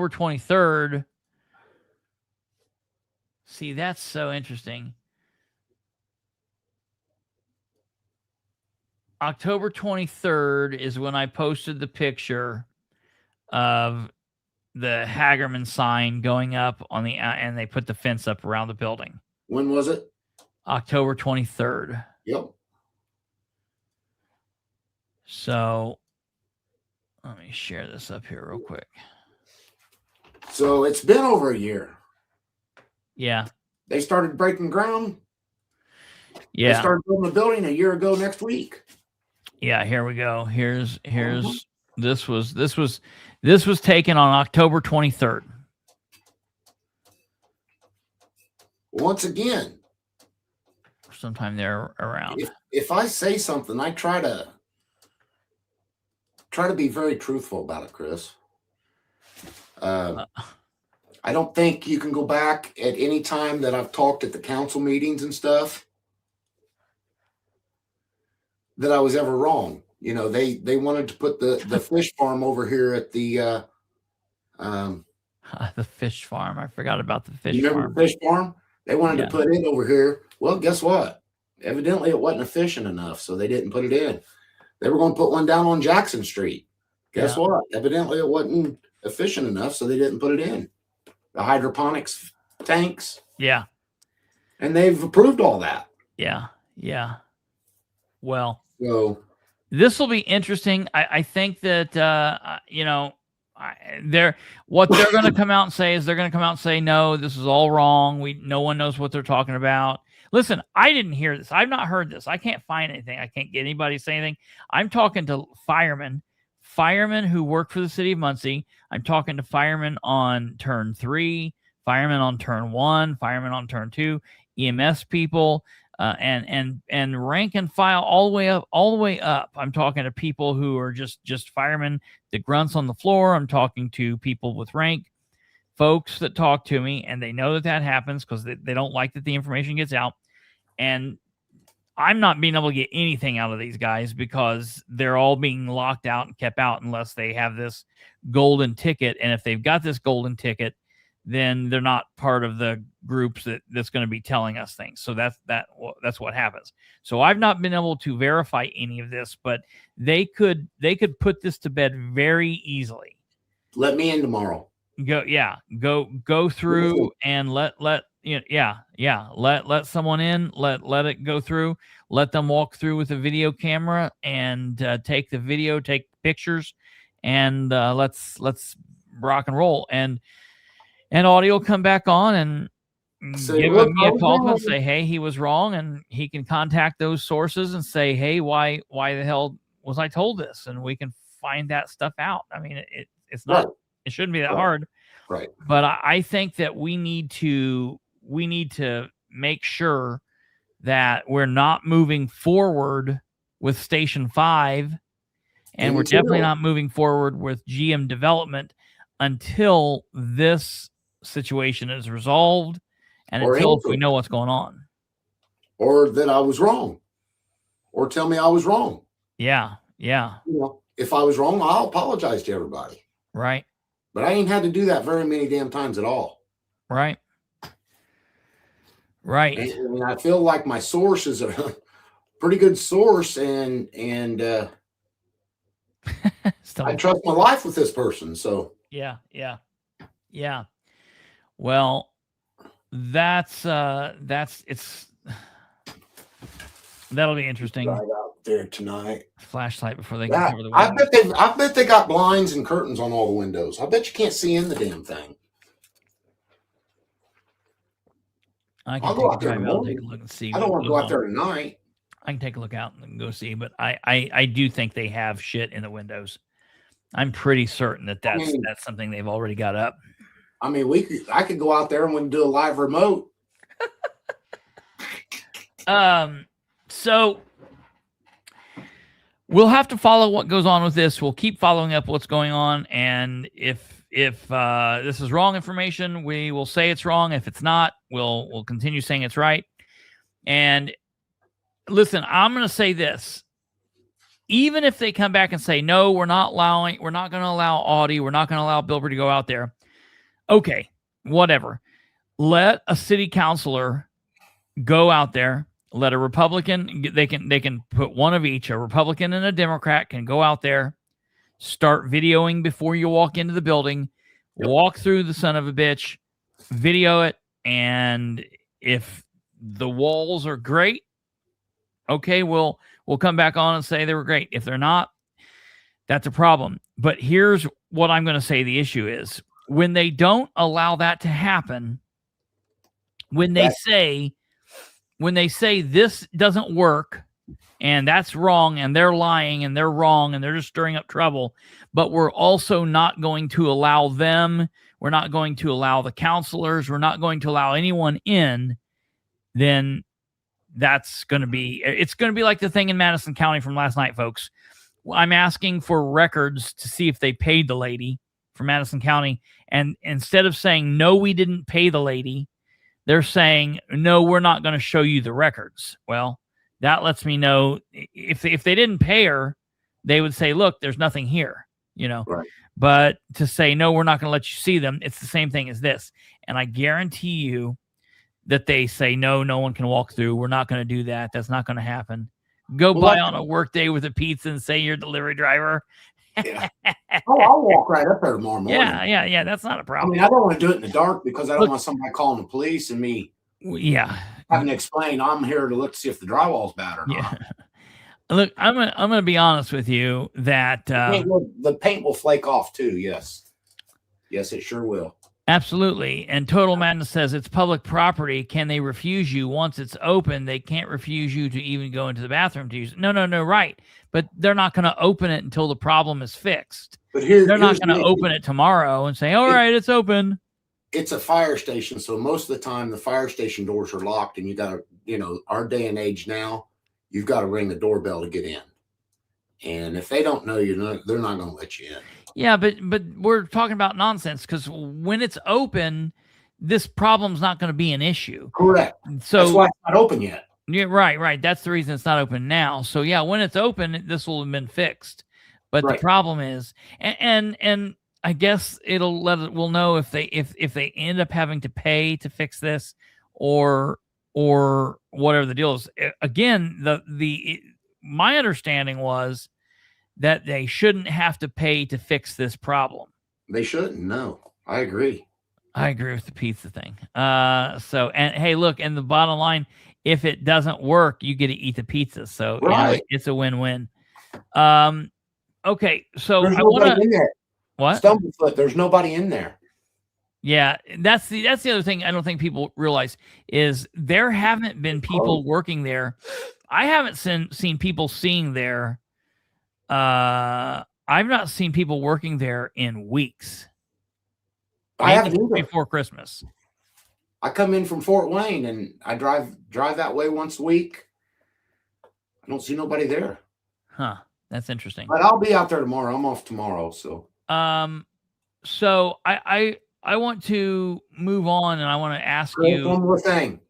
23rd. See, that's so interesting. October 23rd is when I posted the picture of the Hagerman sign going up on the and they put the fence up around the building. When was it? October 23rd. Yep. So let me share this up here real quick. So it's been over a year. Yeah. They started breaking ground. Yeah. They started building the building a year ago next week. Yeah, here we go. Here's this was taken on October 23rd. Once again, sometime there around. If I say something, I try to be very truthful about it, Chris. I don't think you can go back at any time that I've talked at the council meetings and stuff that I was ever wrong. You know, they wanted to put the fish farm over here at the fish farm. I forgot about the fish farm. You remember the fish farm? They wanted to put it over here. Well, guess what? Evidently it wasn't efficient enough, so they didn't put it in. They were going to put one down on Jackson Street. Guess what? Evidently it wasn't efficient enough, so they didn't put it in. The hydroponics tanks. Yeah. And they've approved all that. Yeah. Well, so this will be interesting. I think that what they're going to come out and say is they're going to come out and say, no, this is all wrong. No one knows what they're talking about. Listen, I didn't hear this. I've not heard this. I can't find anything. I can't get anybody to say anything. I'm talking to firemen who work for the city of Muncie. I'm talking to firemen on turn 3, firemen on turn 1, firemen on turn 2, EMS people, and rank and file all the way up. I'm talking to people who are just firemen, the grunts on the floor. I'm talking to people with rank, folks that talk to me, and they know that happens because they don't like that the information gets out. And I'm not being able to get anything out of these guys because they're all being locked out and kept out unless they have this golden ticket. And if they've got this golden ticket, then they're not part of the groups that's going to be telling us things. So that's what happens. So I've not been able to verify any of this, but they could put this to bed very easily. Let me in tomorrow. Go through and let someone in, let it go through, let them walk through with a video camera and take the video, take pictures, and let's rock and roll. And Audie will come back on and give me a call and say, hey, he was wrong, and he can contact those sources and say, hey, why the hell was I told this? And we can find that stuff out. I mean, it's not, it shouldn't be that hard. Right. But I think that we need to make sure that we're not moving forward with Station 5, and we're definitely not moving forward with GM development until this situation is resolved and until we know what's going on. Or that I was wrong. Or tell me I was wrong. Yeah. If I was wrong, I'll apologize to everybody. Right. But I ain't had to do that very many damn times at all. Right. And I feel like my source is a pretty good source, and I trust my life with this person. So yeah. Well, that's that'll be interesting. Right out there tonight. Flashlight before they get over the window. I bet they got blinds and curtains on all the windows. I bet you can't see in the damn thing. I'll go out there. I'll take a look and see. I don't want to go out there tonight. I can take a look out and go see, but I do think they have shit in the windows. I'm pretty certain that's something they've already got up. I mean, I could go out there and we can do a live remote. So we'll have to follow what goes on with this. We'll keep following up what's going on, and if this is wrong information, we will say it's wrong. If it's not, we'll continue saying it's right. And listen, I'm going to say this. Even if they come back and say, no, we're not going to allow Audie, we're not going to allow Bilbrey to go out there. Okay, whatever. Let a city councilor go out there. Let a Republican, they can put one of each, a Republican and a Democrat can go out there, start videoing before you walk into the building, walk through the son of a bitch, video it, and if the walls are great, okay, we'll come back on and say they were great. If they're not, that's a problem. But here's what I'm going to say the issue is. When they don't allow that to happen, when they say this doesn't work and that's wrong and they're lying and they're wrong and they're just stirring up trouble, but we're also not going to allow them, we're not going to allow the counselors, we're not going to allow anyone in, then it's going to be like the thing in Madison County from last night, folks. I'm asking for records to see if they paid the lady from Madison County, and instead of saying, no, we didn't pay the lady, they're saying, no, we're not going to show you the records. Well, that lets me know if they didn't pay her, they would say, look, there's nothing here, Right. But to say, no, we're not going to let you see them, it's the same thing as this. And I guarantee you that they say, no one can walk through. We're not going to do that. That's not going to happen. Go by on a work day with a pizza and say you're a delivery driver. Yeah. I'll walk right up there tomorrow morning. Yeah. That's not a problem. I mean, I don't want to do it in the dark because I don't want somebody calling the police and me having to explain I'm here to look to see if the drywall's bad or not. Yeah. Look, I'm gonna be honest with you that the paint will flake off too. Yes, it sure will. Absolutely. And Total Madness says it's public property. Can they refuse you once it's open? They can't refuse you to even go into the bathroom to use it. No, right. But they're not going to open it until the problem is fixed. But they're not going to open it tomorrow and say, all right, it's open. it's a fire station, so most of the time the fire station doors are locked, and you got to, you know, our day and age now, you've got to ring the doorbell to get in. And if they don't know you, they're not going to let you in. Yeah, but we're talking about nonsense, because when it's open, this problem's not going to be an issue. Correct. So that's why it's not open yet. Yeah, right. That's the reason it's not open now. So yeah, when it's open, this will have been fixed. But the problem is, and I guess we'll know if they end up having to pay to fix this, or whatever the deal is. Again, my understanding was that they shouldn't have to pay to fix this problem. They shouldn't. No, I agree. I agree with the pizza thing. So, and hey, look, and the bottom line, if it doesn't work, you get to eat the pizza. So you know, it's a win-win. Okay, so there's I want to. What? Stumblefoot. There's nobody in there. Yeah, that's the other thing I don't think people realize is there haven't been people working there. I haven't seen people seeing there. I've not seen people working there in weeks. I haven't either. Before Christmas. I come in from Fort Wayne and I drive that way once a week. I don't see nobody there. Huh. That's interesting. But I'll be out there tomorrow. I'm off tomorrow, so. So I want to move on, and I want to ask you one more thing.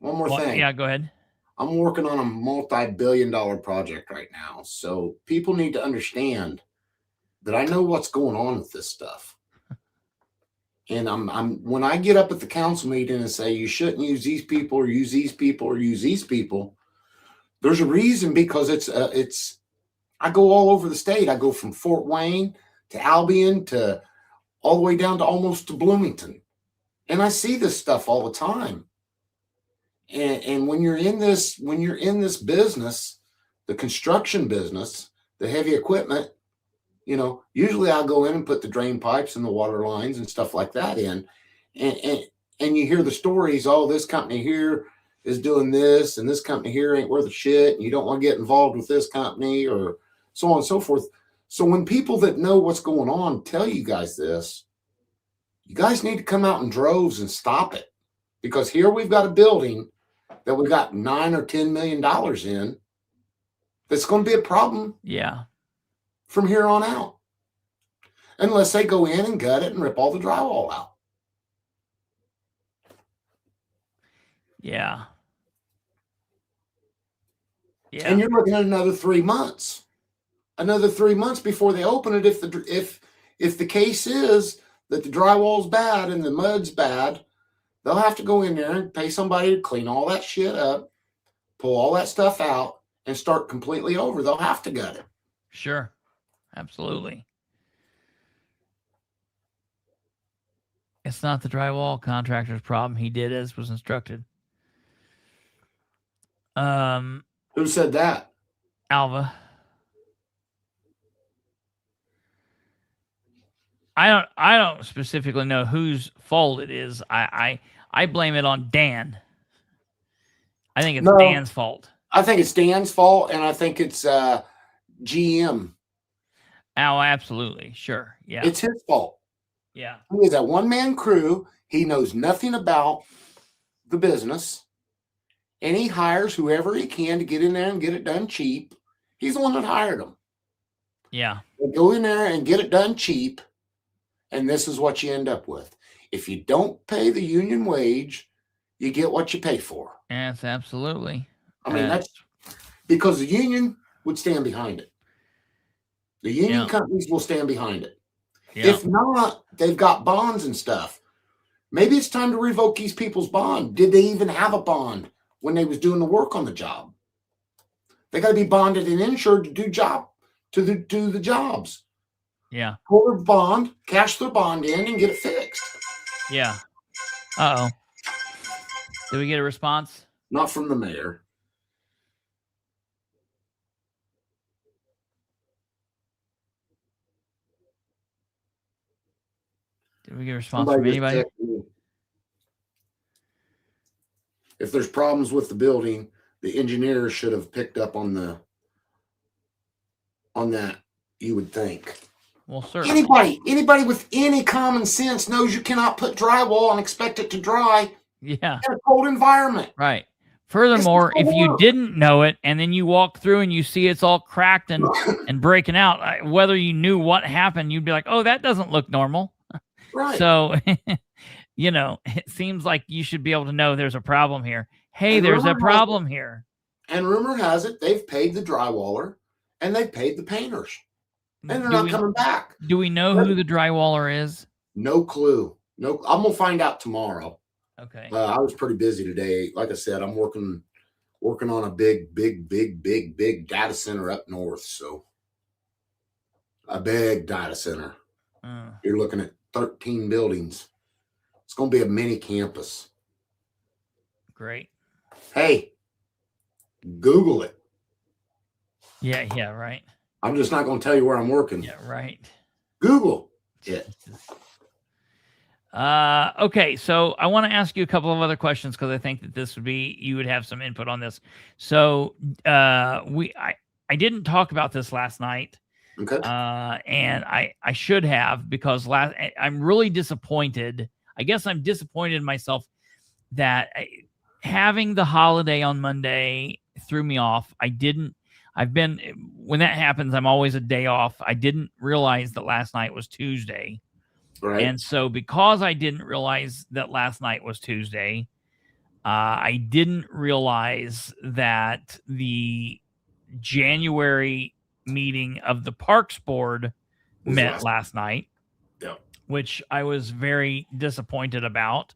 Yeah, go ahead. I'm working on a multi-billion-dollar project right now, so people need to understand that I know what's going on with this stuff. And I'm when I get up at the council meeting and say you shouldn't use these people or use these people or use these people, there's a reason, because it's I go all over the state. I go from Fort Wayne to Albion to all the way down to almost to Bloomington. And I see this stuff all the time. And when you're in this business, the construction business, the heavy equipment, you know, usually I'll go in and put the drain pipes and the water lines and stuff like that in. And you hear the stories, oh, this company here is doing this, and this company here ain't worth a shit, and you don't want to get involved with this company, or so on and so forth. So when people that know what's going on tell you guys this, you guys need to come out in droves and stop it. Because here we've got a building that we got $9 or $10 million in that's going to be a problem. Yeah. From here on out. Unless they go in and gut it and rip all the drywall out. Yeah. Yeah. And you're looking at another 3 months. Another 3 months before they open it. If the case is that the drywall's bad and the mud's bad, they'll have to go in there and pay somebody to clean all that shit up, pull all that stuff out, and start completely over. They'll have to gut it. Sure. Absolutely. It's not the drywall contractor's problem. He did as was instructed. Who said that? Alva. I don't specifically know whose fault it is. I blame it on Dan. I think it's Dan's fault. I think it's Dan's fault, and I think it's GM. Oh, absolutely. Sure. Yeah. It's his fault. Yeah. He is a one-man crew. He knows nothing about the business, and he hires whoever he can to get in there and get it done cheap. He's the one that hired them. Yeah. They go in there and get it done cheap, and this is what you end up with. If you don't pay the union wage, you get what you pay for. Yes, absolutely. I mean, that's because the union would stand behind it. The union companies will stand behind it. Yeah. If not, they've got bonds and stuff. Maybe it's time to revoke these people's bond. Did they even have a bond when they was doing the work on the job? They got to be bonded and insured to do the jobs. Yeah. Pull their bond, cash their bond in, and get it fixed. Yeah. Uh-oh. Did we get a response? Not from the mayor. Did we get a response from anybody? If there's problems with the building, the engineers should have picked up on that, you would think. Well, certainly. Anybody with any common sense knows you cannot put drywall and expect it to dry Yeah. in a cold environment. Right. Furthermore, if you didn't know it and then you walk through and you see it's all cracked and breaking out, whether you knew what happened, you'd be like, oh, that doesn't look normal. Right. So, it seems like you should be able to know there's a problem here. Hey, and there's a problem here. And rumor has it they've paid the drywaller and they've paid the painters. And they're not coming back. Do we know who the drywaller is? No clue. No, I'm going to find out tomorrow. Okay. I was pretty busy today. Like I said, I'm working on a big data center up north. So a big data center. You're looking at 13 buildings. It's going to be a mini campus. Great. Hey, Google it. Yeah, right. I'm just not going to tell you where I'm working. Yeah, right. Google it. Okay, so I want to ask you a couple of other questions because I think that you would have some input on this. So I didn't talk about this last night. Okay. And I should have, because I'm really disappointed. I guess I'm disappointed in myself that having the holiday on Monday threw me off. When that happens, I'm always a day off. I didn't realize that last night was Tuesday. Right. And so because I didn't realize that last night was Tuesday, I didn't realize that the January meeting of the Parks Board met last night, which I was very disappointed about.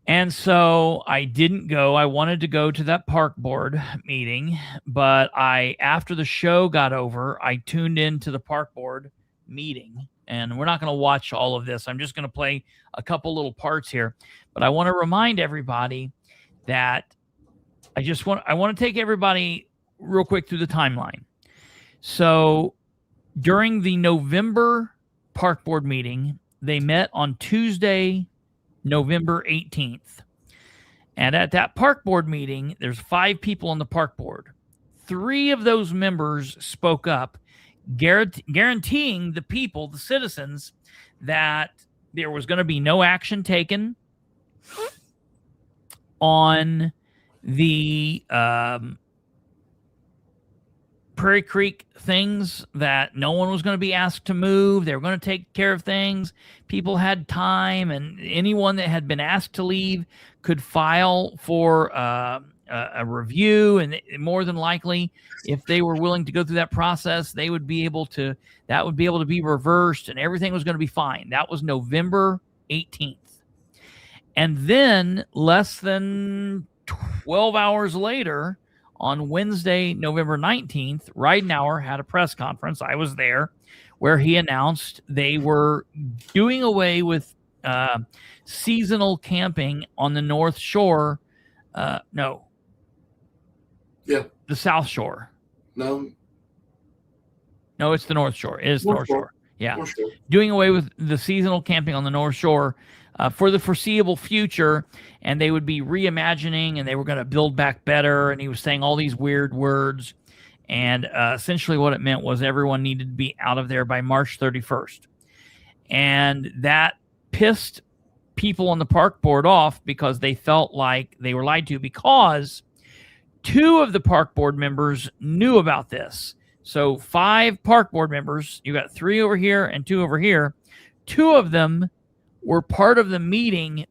And so I didn't go. I wanted to go to that park board meeting, but after the show got over, I tuned into the park board meeting, and we're not going to watch all of this. I'm just going to play a couple little parts here, but I want to remind everybody that I want to take everybody real quick through the timeline. So during the November park board meeting, they met on Tuesday, November 18th. And at that park board meeting, there's 5 people on the park board. 3 of those members spoke up, guaranteeing the people, the citizens, that there was going to be no action taken on the Prairie Creek things, that no one was going to be asked to move. They were going to take care of things. People had time, and anyone that had been asked to leave could file for a review. And more than likely, if they were willing to go through that process, that would be able to be reversed, and everything was going to be fine. That was November 18th. And then less than 12 hours later, on Wednesday, November 19th, Ridenhour had a press conference. I was there, where he announced they were doing away with seasonal camping on the North Shore. The South Shore. No, it's the North Shore. It is North Shore. Yeah. North Shore. Doing away with the seasonal camping on the North Shore for the foreseeable future, and they would be reimagining, and they were going to build back better, and he was saying all these weird words, and essentially what it meant was everyone needed to be out of there by March 31st. And that pissed people on the park board off, because they felt like they were lied to, because 2 of the park board members knew about this. So 5 park board members, you got 3 over here and 2 over here. 2 of them were part of the meeting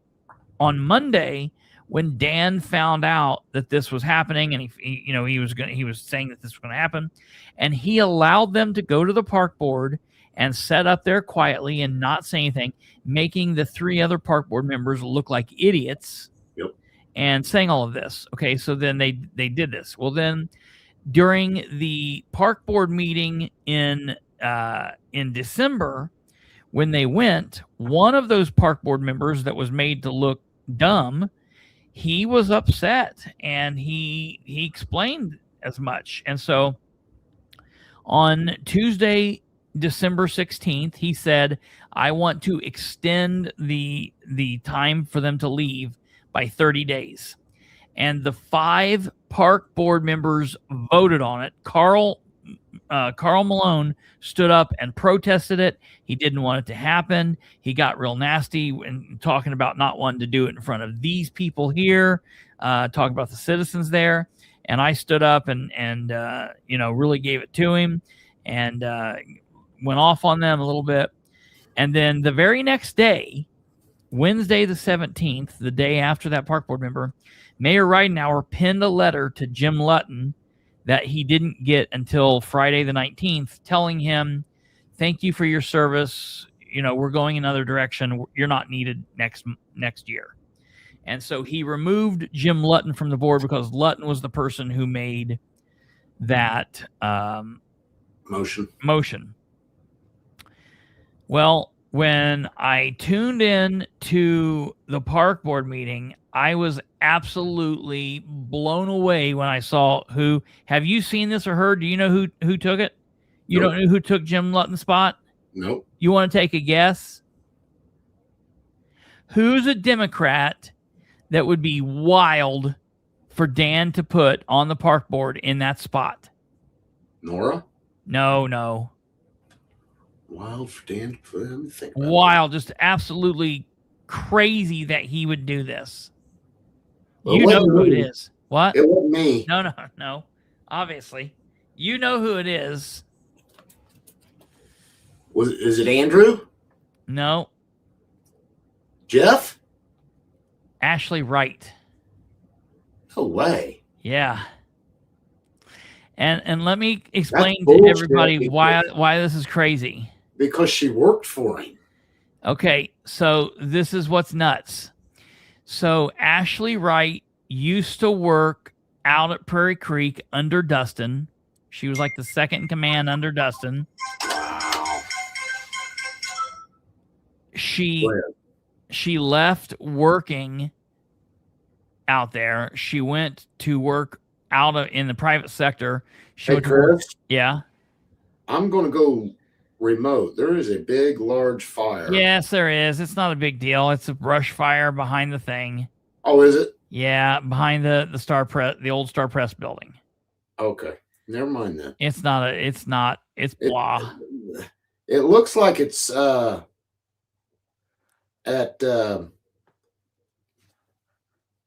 on Monday when Dan found out that this was happening, and he was saying that this was going to happen, and he allowed them to go to the park board and set up there quietly and not say anything, making the 3 other park board members look like idiots. Yep. And saying all of this. Okay, so then they did this. Well, then during the park board meeting in December, when they went, one of those park board members that was made to look dumb, he was upset, and he explained as much. And so on Tuesday, December 16th, he said, I want to extend the time for them to leave by 30 days. And the 5 park board members voted on it. Carl Carl Malone stood up and protested it. He didn't want it to happen. He got real nasty and talking about not wanting to do it in front of these people here, talking about the citizens there. And I stood up and really gave it to him and went off on them a little bit. And then the very next day, Wednesday the 17th, the day after that park board member, Mayor Ridenhour penned a letter to Jim Lutton that he didn't get until Friday the 19th, telling him, thank you for your service. We're going another direction. You're not needed next year. And so he removed Jim Lutton from the board because Lutton was the person who made that motion. Well, when I tuned in to the park board meeting, I was absolutely blown away when I saw who. Have you seen this or heard? Do you know who took it? You Nope. don't know who took Jim Lutton's spot? Nope. You want to take a guess? Who's a Democrat that would be wild for Dan to put on the park board in that spot? Nora? No. Wild for Dan. Let me think about Wild, just absolutely crazy that he would do this. Well, You it know wasn't who it me. is. What? It wasn't me. No. Obviously. You know who it is. Is it Andrew? No. Jeff? Ashley Wright. No way. Yeah. And let me explain to bullshit, everybody why this is crazy. Because she worked for him. Okay, so this is what's nuts. So Ashley Wright used to work out at Prairie Creek under Dustin. She was like the second in command under Dustin. Wow. She left working out there. She went to work in the private sector. She Hey, went to work. Chris, Yeah. I'm going to go remote. There is a big, large fire. Yes, there is. It's not a big deal. It's a brush fire behind the thing. Oh, is it? Yeah, behind the Star Press, the old Star Press building. Okay. Never mind that. It's blah. It looks like it's at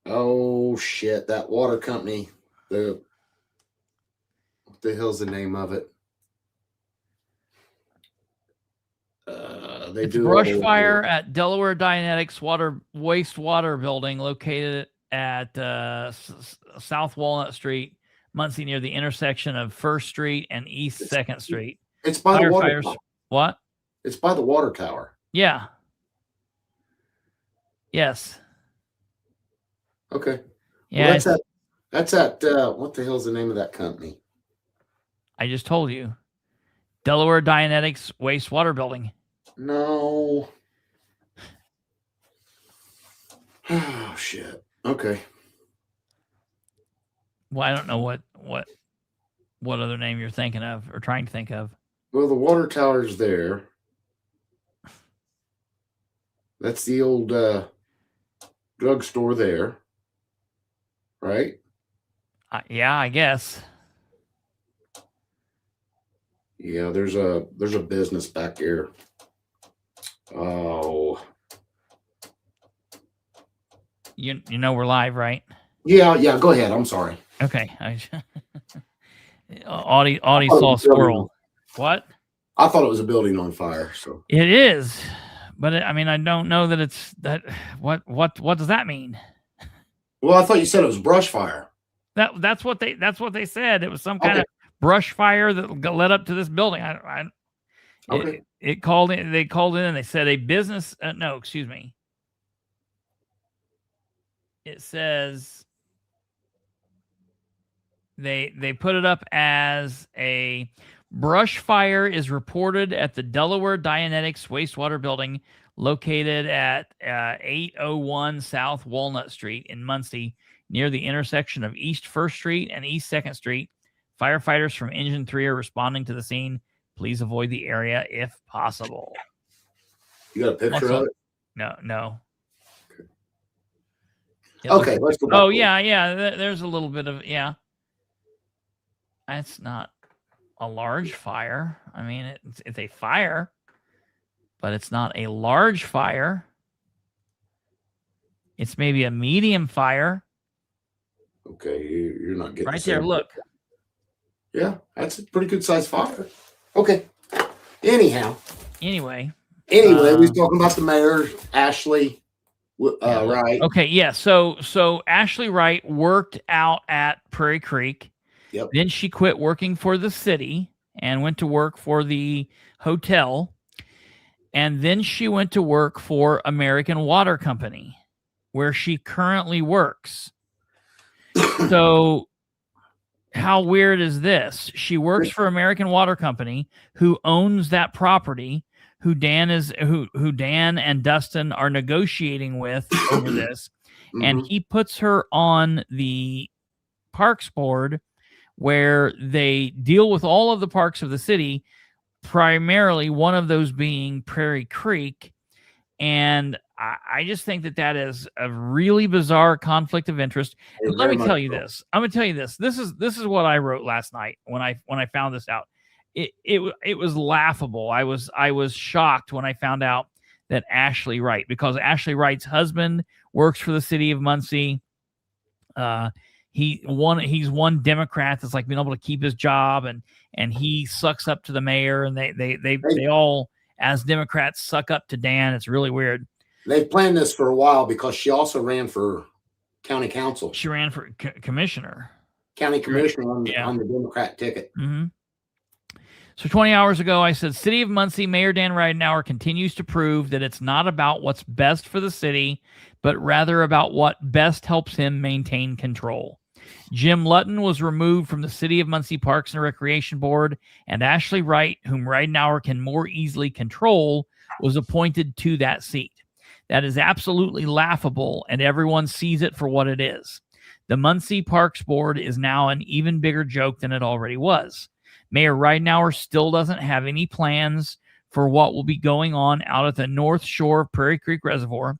oh shit, that water company. What the hell's the name of it? It's a brush fire at Delaware Dianetics wastewater building located at South Walnut Street, Muncie, near the intersection of First Street and East 2nd Street. It's by the water Firefighters. tower. What? It's by the water tower. Yeah. Yes. Okay. Yeah. Well, that's at what the hell's the name of that company? I just told you. Delaware Dianetics wastewater building. No. Oh shit. Okay. Well, I don't know what other name you're thinking of or trying to think of. Well, the water tower's there. That's the old drugstore there, right? Yeah, I guess. Yeah, there's a business back there. Oh, You know we're live, right? yeah. Go ahead. I'm sorry. Okay. Audie saw a squirrel. What? I thought it was a building on fire. So It is, but I don't know that it's that. What does that mean? well, I thought you said it was brush fire. That's what they said. It was some kind of brush fire that led up to this building. Okay. They called in and they said a business. No, excuse me. It says they put it up as a brush fire is reported at the Delaware Dianetics wastewater building located at 801 South Walnut Street in Muncie, near the intersection of East 1st Street and East 2nd Street. Firefighters from Engine 3 are responding to the scene. Please avoid the area if possible. You got a picture of it? No. Okay, let's go back. Oh, yeah. There's a little bit of, yeah. That's not a large fire. I mean, it's a fire, but it's not a large fire. It's maybe a medium fire. Okay, you're not getting Right there, look. Yeah, that's a pretty good sized fire. Okay. Anyway, we was talking about the mayor, Ashley Wright. Okay, yeah. So Ashley Wright worked out at Prairie Creek. Yep. Then she quit working for the city and went to work for the hotel. And then she went to work for American Water Company, where she currently works. So how weird is this? She works for American Water Company, who owns that property, who Dan and Dustin are negotiating with over this. And he puts her on the Parks Board, where they deal with all of the parks of the city, primarily one of those being Prairie Creek. And I just think that is a really bizarre conflict of interest. And let me tell you this. I'm going to tell you this. This is what I wrote last night when I found this out. It was laughable. I was shocked when I found out that Ashley Wright, because Ashley Wright's husband works for the city of Muncie. He's one Democrat that's like been able to keep his job, and he sucks up to the mayor, and they all, as Democrats, suck up to Dan. It's really weird. They've planned this for a while because she also ran for county council. She ran for commissioner. County commissioner on the Democrat ticket. Mm-hmm. So 20 hours ago, I said, City of Muncie Mayor Dan Ridenour continues to prove that it's not about what's best for the city, but rather about what best helps him maintain control. Jim Lutton was removed from the City of Muncie Parks and Recreation Board, and Ashley Wright, whom Ridenour can more easily control, was appointed to that seat. That is absolutely laughable, and everyone sees it for what it is. The Muncie Parks Board is now an even bigger joke than it already was. Mayor Ridenour still doesn't have any plans for what will be going on out at the North Shore of Prairie Creek Reservoir.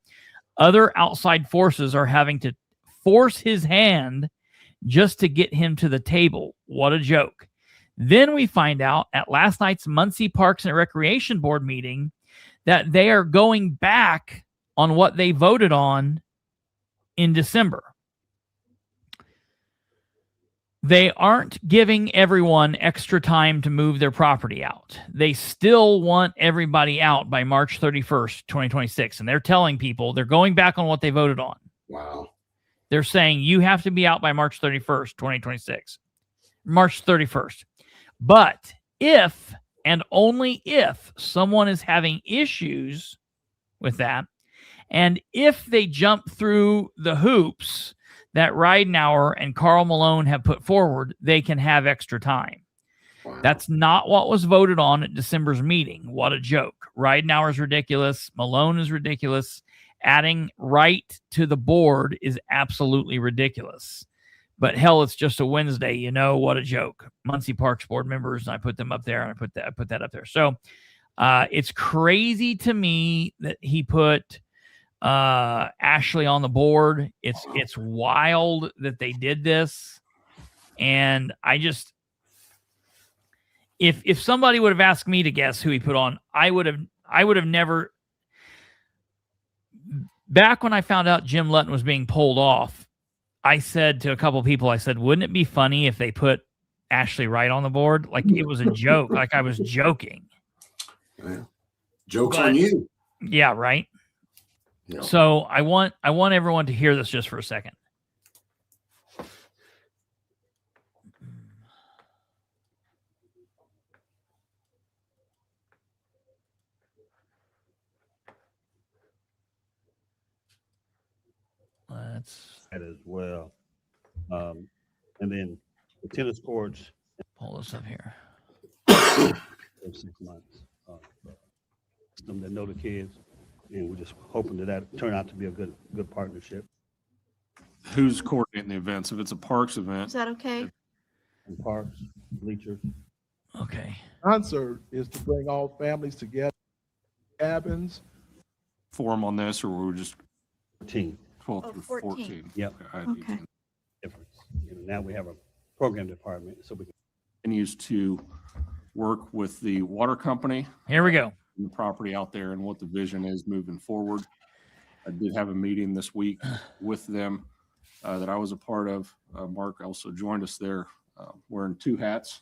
Other outside forces are having to force his hand just to get him to the table. What a joke. Then we find out at last night's Muncie Parks and Recreation Board meeting that they are going back on what they voted on in December. They aren't giving everyone extra time to move their property out. They still want everybody out by March 31st, 2026. And they're telling people they're going back on what they voted on. Wow. They're saying you have to be out by March 31st, 2026. March 31st. But if, and only if, someone is having issues with that, and if they jump through the hoops that Ridenour and Carl Malone have put forward, they can have extra time. Wow. That's not what was voted on at December's meeting. What a joke. Ridenour is ridiculous. Malone is ridiculous. Adding Wright to the board is absolutely ridiculous. But hell, it's just a Wednesday. You know, what a joke. Muncie Parks Board members, and I put them up there, and I put that up there. So it's crazy to me that he put Ashley on the board. It's wild that they did this. And I just, if somebody would have asked me to guess who he put on, I would have never. Back when I found out Jim Lutton was being pulled off, I said to a couple of people, I said, wouldn't it be funny if they put Ashley Wright on the board? Like it was a joke. Like I was joking. Yeah. Joke's on you. Yeah, right. No. So I want everyone to hear this just for a second. That as well. And then the tennis courts. Pull this up here. 6 months. Them that know the kids. And we're just hoping that turn out to be a good partnership. Who's coordinating the events? If it's a parks event, Is that okay? And parks, bleachers. Okay. Concert is to bring all families together, cabins. forum on this, or we're just 14. 12 Oh, through 14. 14? Yep. Okay. Difference. Now we have a program department, so we can Continues to work with the water company Here we go. and the property out there and what the vision is moving forward. I did have a meeting this week with them that I was a part of. Mark also joined us there, wearing two hats,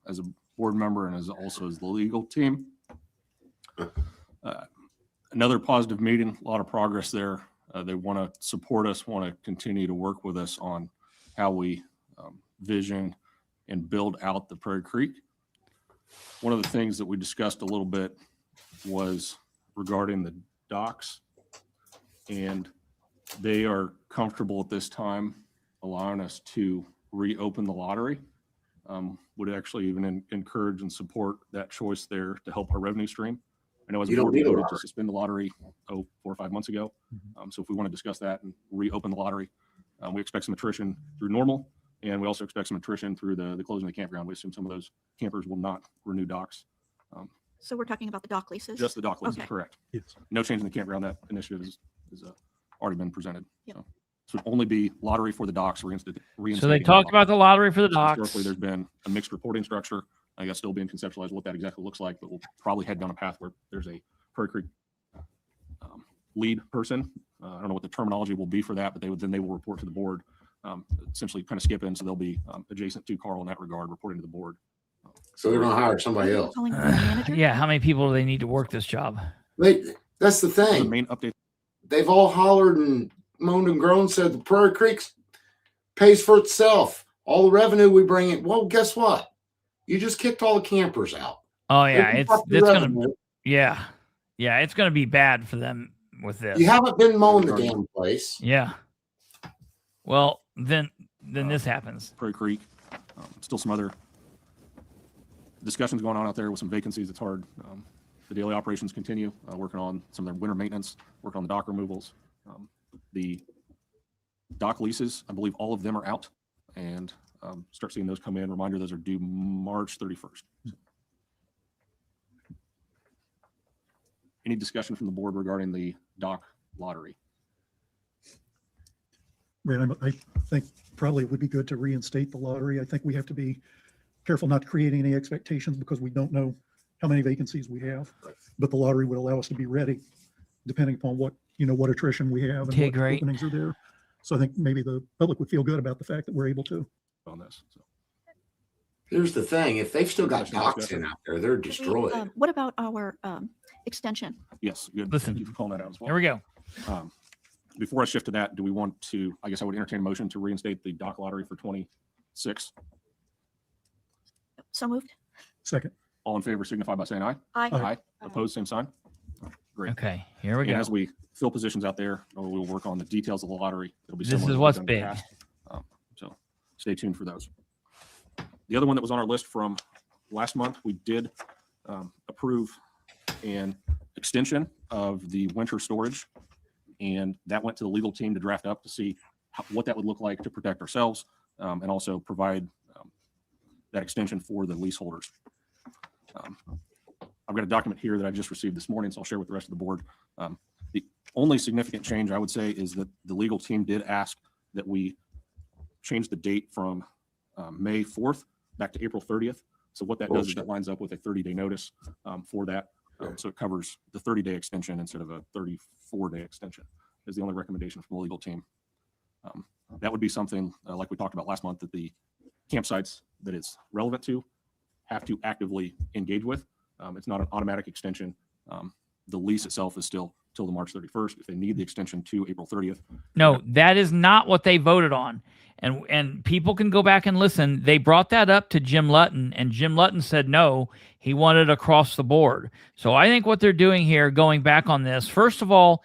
as a board member and as the legal team. Another positive meeting, a lot of progress there. They want to support us, want to continue to work with us on how we vision and build out the Prairie Creek. One of the things that we discussed a little bit was regarding the docks, and they are comfortable at this time allowing us to reopen the lottery. Would actually even encourage and support that choice there to help our revenue stream. I know as a board we voted to suspend the lottery 4 or 5 months ago. So if we want to discuss that and reopen the lottery, we expect some attrition through normal, and we also expect some attrition through the closing of the campground. We assume some of those campers will not renew docks. So we're talking about the dock leases? Just the dock leases, Okay. correct. Yes. No change in the campground. That initiative is already been presented. Yep. So this would only be lottery for the docks. So they talked about the lottery for the docks. Historically, there's been a mixed reporting structure. I guess still being conceptualized what that exactly looks like, but we'll probably head down a path where there's a Prairie Creek lead person. I don't know what the terminology will be for that, but they will report to the board, essentially kind of skip in. So they'll be adjacent to Carl in that regard, reporting to the board. So they're going to hire somebody else. Calling for the manager? Yeah, how many people do they need to work this job? That's the The thing. main update. They've all hollered and moaned and groaned, said the Prairie Creek pays for itself. All the revenue we bring in. Well, guess what? You just kicked all the campers out. Oh yeah, They can it's fuck the gonna revenue. yeah, it's gonna be bad for them with this. You haven't been mowing the damn place. Yeah. Well, then this happens. Prairie Creek, still some other discussions going on out there with some vacancies. It's hard. The daily operations continue, working on some of their winter maintenance, working on the dock removals. The dock leases, I believe all of them are out, and start seeing those come in. Reminder, those are due March 31st. Any discussion from the board regarding the dock lottery? Brandon, I think probably it would be good to reinstate the lottery. I think we have to be careful not to create any expectations because we don't know how many vacancies we have. But the lottery would allow us to be ready, depending upon what attrition we have and Okay, what great. openings are there. So I think maybe the public would feel good about the fact that we're able to. On this. So, Here's the thing. If they've still got docks in out there, they're destroyed. What about our extension? yes, good. Listen. Thank you for calling that out as well. Here we go. Before I shift to that, do we want to, I guess I would entertain a motion to reinstate the dock lottery for 26. So moved? Second. All in favor signify by saying aye. Aye. Aye. Opposed, same sign. Great. Okay, here we And go. as we fill positions out there, we'll work on the details of the lottery. It'll be This similar is to what's what we've big. done in the past. So stay tuned for those. The other one that was on our list from last month, we did approve an extension of the winter storage, and that went to the legal team to draft up to see what that would look like to protect ourselves, and also provide that extension for the leaseholders. I've got a document here that I just received this morning, so I'll share with the rest of the board. The only significant change I would say is that the legal team did ask that we change the date from May 4th back to April 30th. So what that does is that lines up with a 30-day notice for that. So it covers the 30-day extension instead of a 34-day extension is the only recommendation from the legal team. That would be something like we talked about last month that the campsites that it's relevant to have to actively engage with. It's not an automatic extension. The lease itself is still till the March 31st. If they need the extension to April 30th. No, that is not what they voted on. And people can go back and listen. They brought that up to Jim Lutton, and Jim Lutton said no, he wanted across the board. So I think what they're doing here, going back on this, first of all,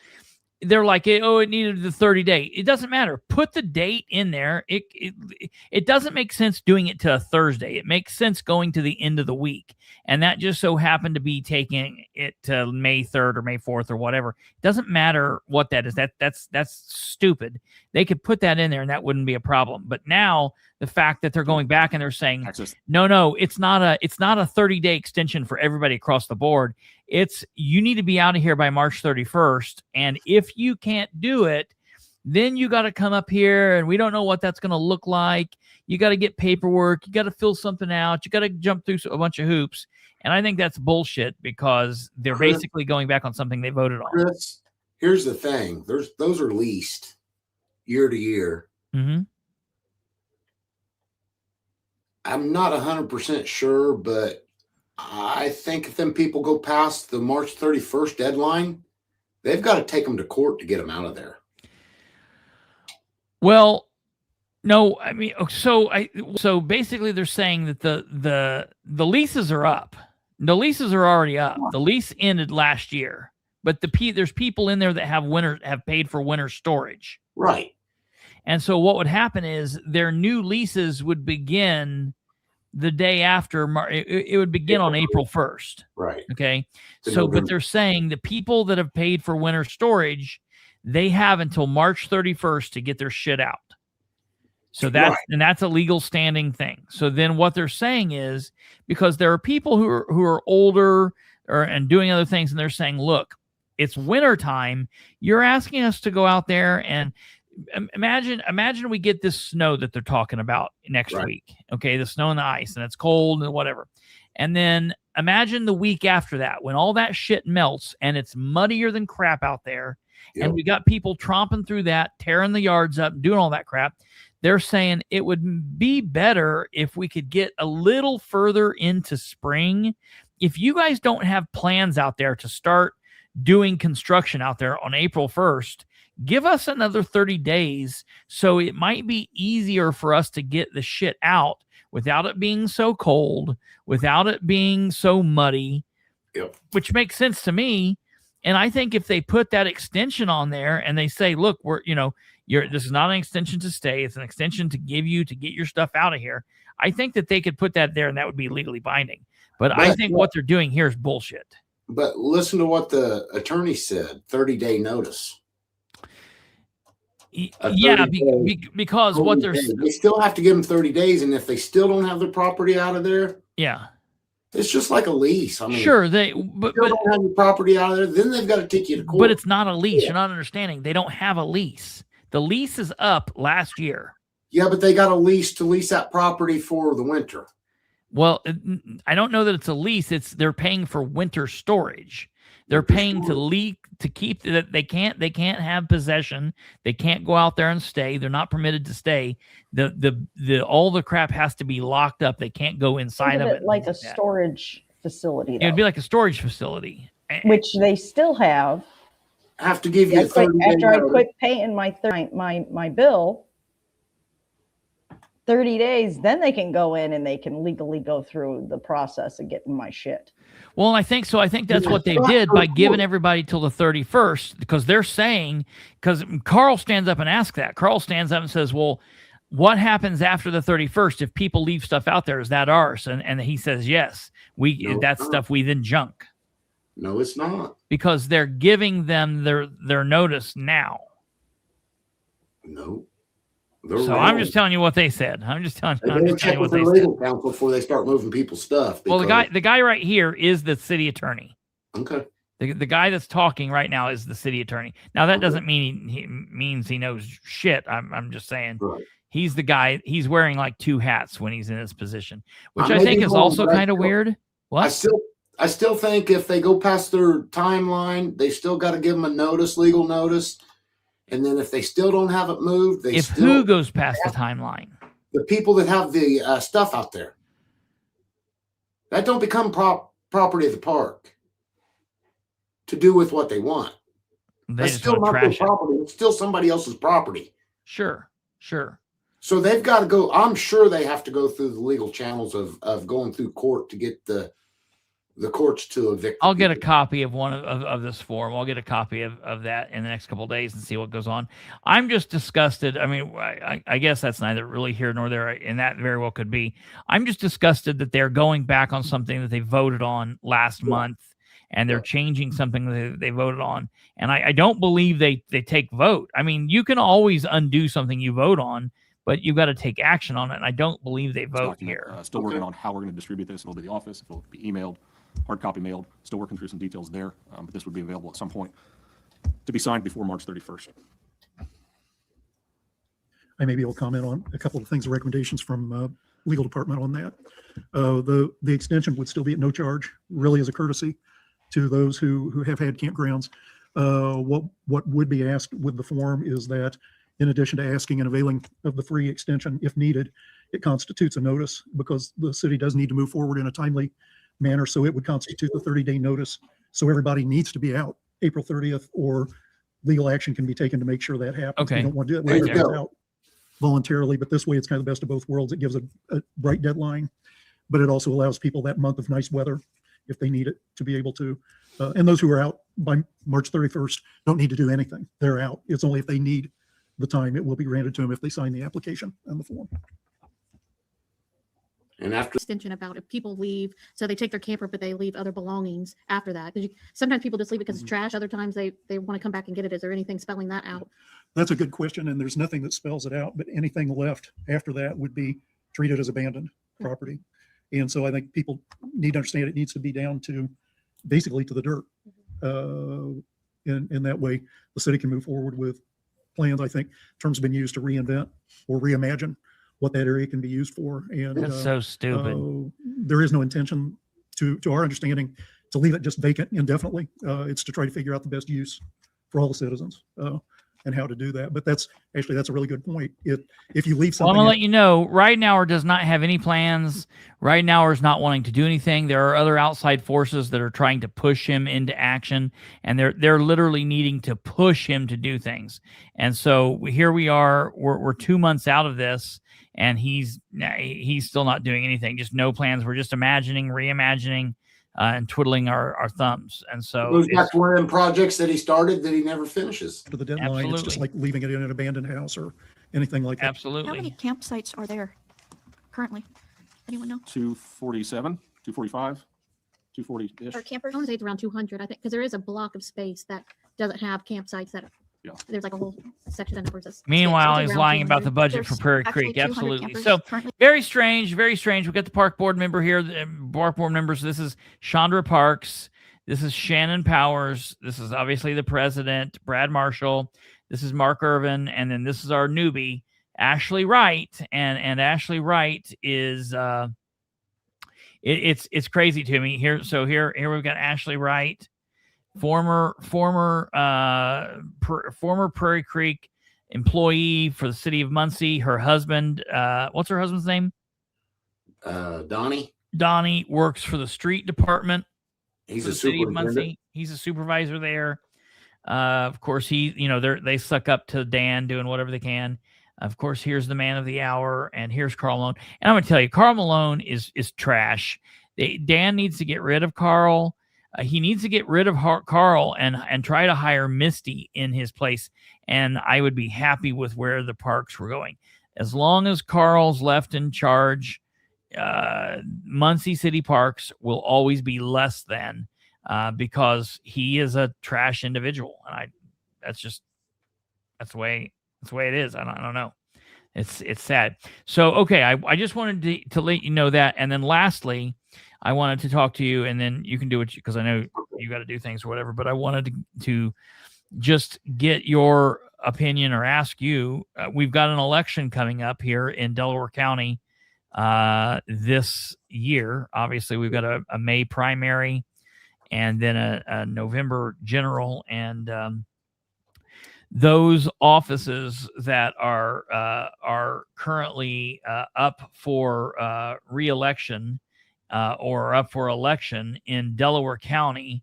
they're like, oh, it needed the 30-day. It doesn't matter. Put the date in there. It doesn't make sense doing it to a Thursday. It makes sense going to the end of the week. And that just so happened to be taking it to May 3rd or May 4th or whatever. It doesn't matter what that is. That's stupid. They could put that in there and that wouldn't be a problem. But now the fact that they're going back and they're saying, no, it's not a 30-day extension for everybody across the board. It's you need to be out of here by March 31st. And if you can't do it, then you got to come up here and we don't know what that's going to look like. You got to get paperwork. You got to fill something out. You got to jump through a bunch of hoops. And I think that's bullshit because they're basically going back on something they voted on. Chris, here's the thing. Those are leased year to year. Mm-hmm. I'm not 100% sure, but I think if them people go past the March 31st deadline, they've got to take them to court to get them out of there. Well, no, I mean, so basically they're saying that the leases are up. The leases are already up. The lease ended last year, but there's people in there that have paid for winter storage. Right. And so what would happen is their new leases would begin the day after. It would begin on April 1st. Right. Okay. So, but they're saying the people that have paid for winter storage, they have until March 31st to get their shit out. So that's a legal standing thing. So then what they're saying is, because there are people who are older and doing other things, and they're saying, look, it's winter time. You're asking us to go out there and imagine we get this snow that they're talking about next week. Okay. The snow and the ice, and it's cold and whatever. And then imagine the week after that, when all that shit melts and it's muddier than crap out there. Yep. And we got people tromping through that, tearing the yards up, doing all that crap. They're saying it would be better if we could get a little further into spring. If you guys don't have plans out there to start doing construction out there on April 1st, give us another 30 days. So it might be easier for us to get the shit out without it being so cold, without it being so muddy, which makes sense to me. And I think if they put that extension on there and they say, look, this is not an extension to stay. It's an extension to get your stuff out of here. I think that they could put that there and that would be legally binding. But I think what they're doing here is bullshit. But listen to what the attorney said, 30-day notice. Yeah, because what they still have to give them 30 days. And if they still don't have their property out of there, it's just like a lease. I mean, sure, but don't have your property out of there, then they've got to take you to court. But it's not a lease. You're not understanding. They don't have a lease. The lease is up last year. Yeah, but they got a lease to lease that property for the winter. Well, I don't know that it's a lease. They're paying for winter storage. They're paying to keep that. They can't have possession. They can't go out there and stay. They're not permitted to stay. All the crap has to be locked up. They can't go inside of it. Like a storage facility. It'd be like a storage facility, which they still have. Have to give you a 30 after I quit paying my bill. 30 days, then they can go in and they can legally go through the process of getting my shit. Well, I think so. I think that's what they did by giving everybody till the 31st, because they're saying, because Carl stands up and asks that. Carl stands up and says, well, what happens after the 31st if people leave stuff out there? Is that ours? And he says, yes, that's stuff we then junk. No, it's not. Because they're giving them their notice now. No. So I'm just telling you what they said. I'm just telling you what they said. Legal counsel before they start moving people's stuff. Well, the guy right here is the city attorney. Okay. The guy that's talking right now is the city attorney. Now that doesn't mean he knows shit. I'm just saying he's the guy. He's wearing like two hats when he's in this position, which I think is also kind of weird. What? I still think if they go past their timeline, they still got to give them a notice, legal notice. And then if they still don't have it moved, who goes past the timeline? The people that have the stuff out there. That don't become property of the park to do with what they want. That's still not their property. It's still somebody else's property. Sure. So they've got to go. I'm sure they have to go through the legal channels of going through court to get the courts to evict. I'll get a copy of one of this form. I'll get a copy of that in the next couple of days and see what goes on. I'm just disgusted. I mean, I guess that's neither really here nor there, and that very well could be. I'm just disgusted that they're going back on something that they voted on last month, and they're changing something that they voted on. And I don't believe they take vote. I mean, you can always undo something you vote on, but you've got to take action on it. And I don't believe they vote here. Still working on how we're going to distribute this. It'll be the office. It'll be emailed. Hard copy mailed, still working through some details there, but this would be available at some point to be signed before March 31st. I may be able to comment on a couple of things, recommendations from legal department on that. The extension would still be at no charge, really as a courtesy to those who have had campgrounds. What would be asked with the form is that in addition to asking and availing of the free extension, if needed, it constitutes a notice because the city does need to move forward in a timely manner. So it would constitute the 30-day notice. So everybody needs to be out April 30th, or legal action can be taken to make sure that happens. Okay. We don't want to do There you it go. out voluntarily, but this way it's kind of the best of both worlds. It gives a bright deadline, but it also allows people that month of nice weather, if they need it, to be able to. And those who are out by March 31st don't need to do anything. They're out. It's only if they need the time, it will be granted to them if they sign the application and the form. And after extension about if people leave, so they take their camper, but they leave other belongings after that. Because sometimes people just leave it because it's trash. Other times they want to come back and get it. Is there anything spelling that out? That's a good question, and there's nothing that spells it out, but anything left after that would be treated as abandoned property. And so I think people need to understand it needs to be down to basically to the dirt. In that way, the city can move forward with plans. I think terms have been used to reinvent or reimagine what that area can be used for. And That's so stupid. there is no intention to our understanding to leave it just vacant indefinitely. It's to try to figure out the best use for all the citizens and how to do that. But that's a really good point. If you leave Well, I'm something, gonna let you know, Ridenhour does not have any plans. Ridenhour is not wanting to do anything. There are other outside forces that are trying to push him into action, and they're literally needing to push him to do things. And so here we are. We're 2 months out of this, and he's still not doing anything. Just no plans. We're just imagining, reimagining, and twiddling our thumbs. And so goes back to one of them projects that he started that he never finishes. to the deadline, it's just like leaving it in an abandoned house or anything like that. How absolutely. many campsites are there currently? Anyone know? 247, 245, 240-ish. Or campers? I want to say it's around 200, I think, because there is a block of space that doesn't have campsites that Yeah. there's like a whole section that never says. Meanwhile, So he's around lying about the 200. budget for There's Prairie actually Creek. 200 Absolutely. campers So currently. very strange, very strange. We've got the park board member here. The park board members. This is Chandra Parks. This is Shannon Powers. This is obviously the president, Brad Marshall. This is Mark Irvin. And then this is our newbie, Ashley Wright. And Ashley Wright is it's crazy to me here. So here we've got Ashley Wright, former Prairie Creek employee for the city of Muncie. Her husband, what's her husband's name? Donnie. Donnie works for the street department. He's for a the city of superintendent. Muncie. He's a supervisor there. Of course, they suck up to Dan doing whatever they can. Of course, here's the man of the hour, and here's Carl Malone. And I'm going to tell you, Carl Malone is trash. Dan needs to get rid of Carl. He needs to get rid of Carl and try to hire Misty in his place. And I would be happy with where the parks were going. As long as Carl's left in charge, Muncie City Parks will always be less than because he is a trash individual. And that's the way it is. I don't know. It's sad. So, okay. I just wanted to let you know that. And then lastly, I wanted to talk to you, and then you can do it because I know you got to do things or whatever, but I wanted to just get your opinion or ask you. We've got an election coming up here in Delaware County this year. Obviously, we've got a May primary and then a November general, and those offices that are currently up for re-election or up for election in Delaware County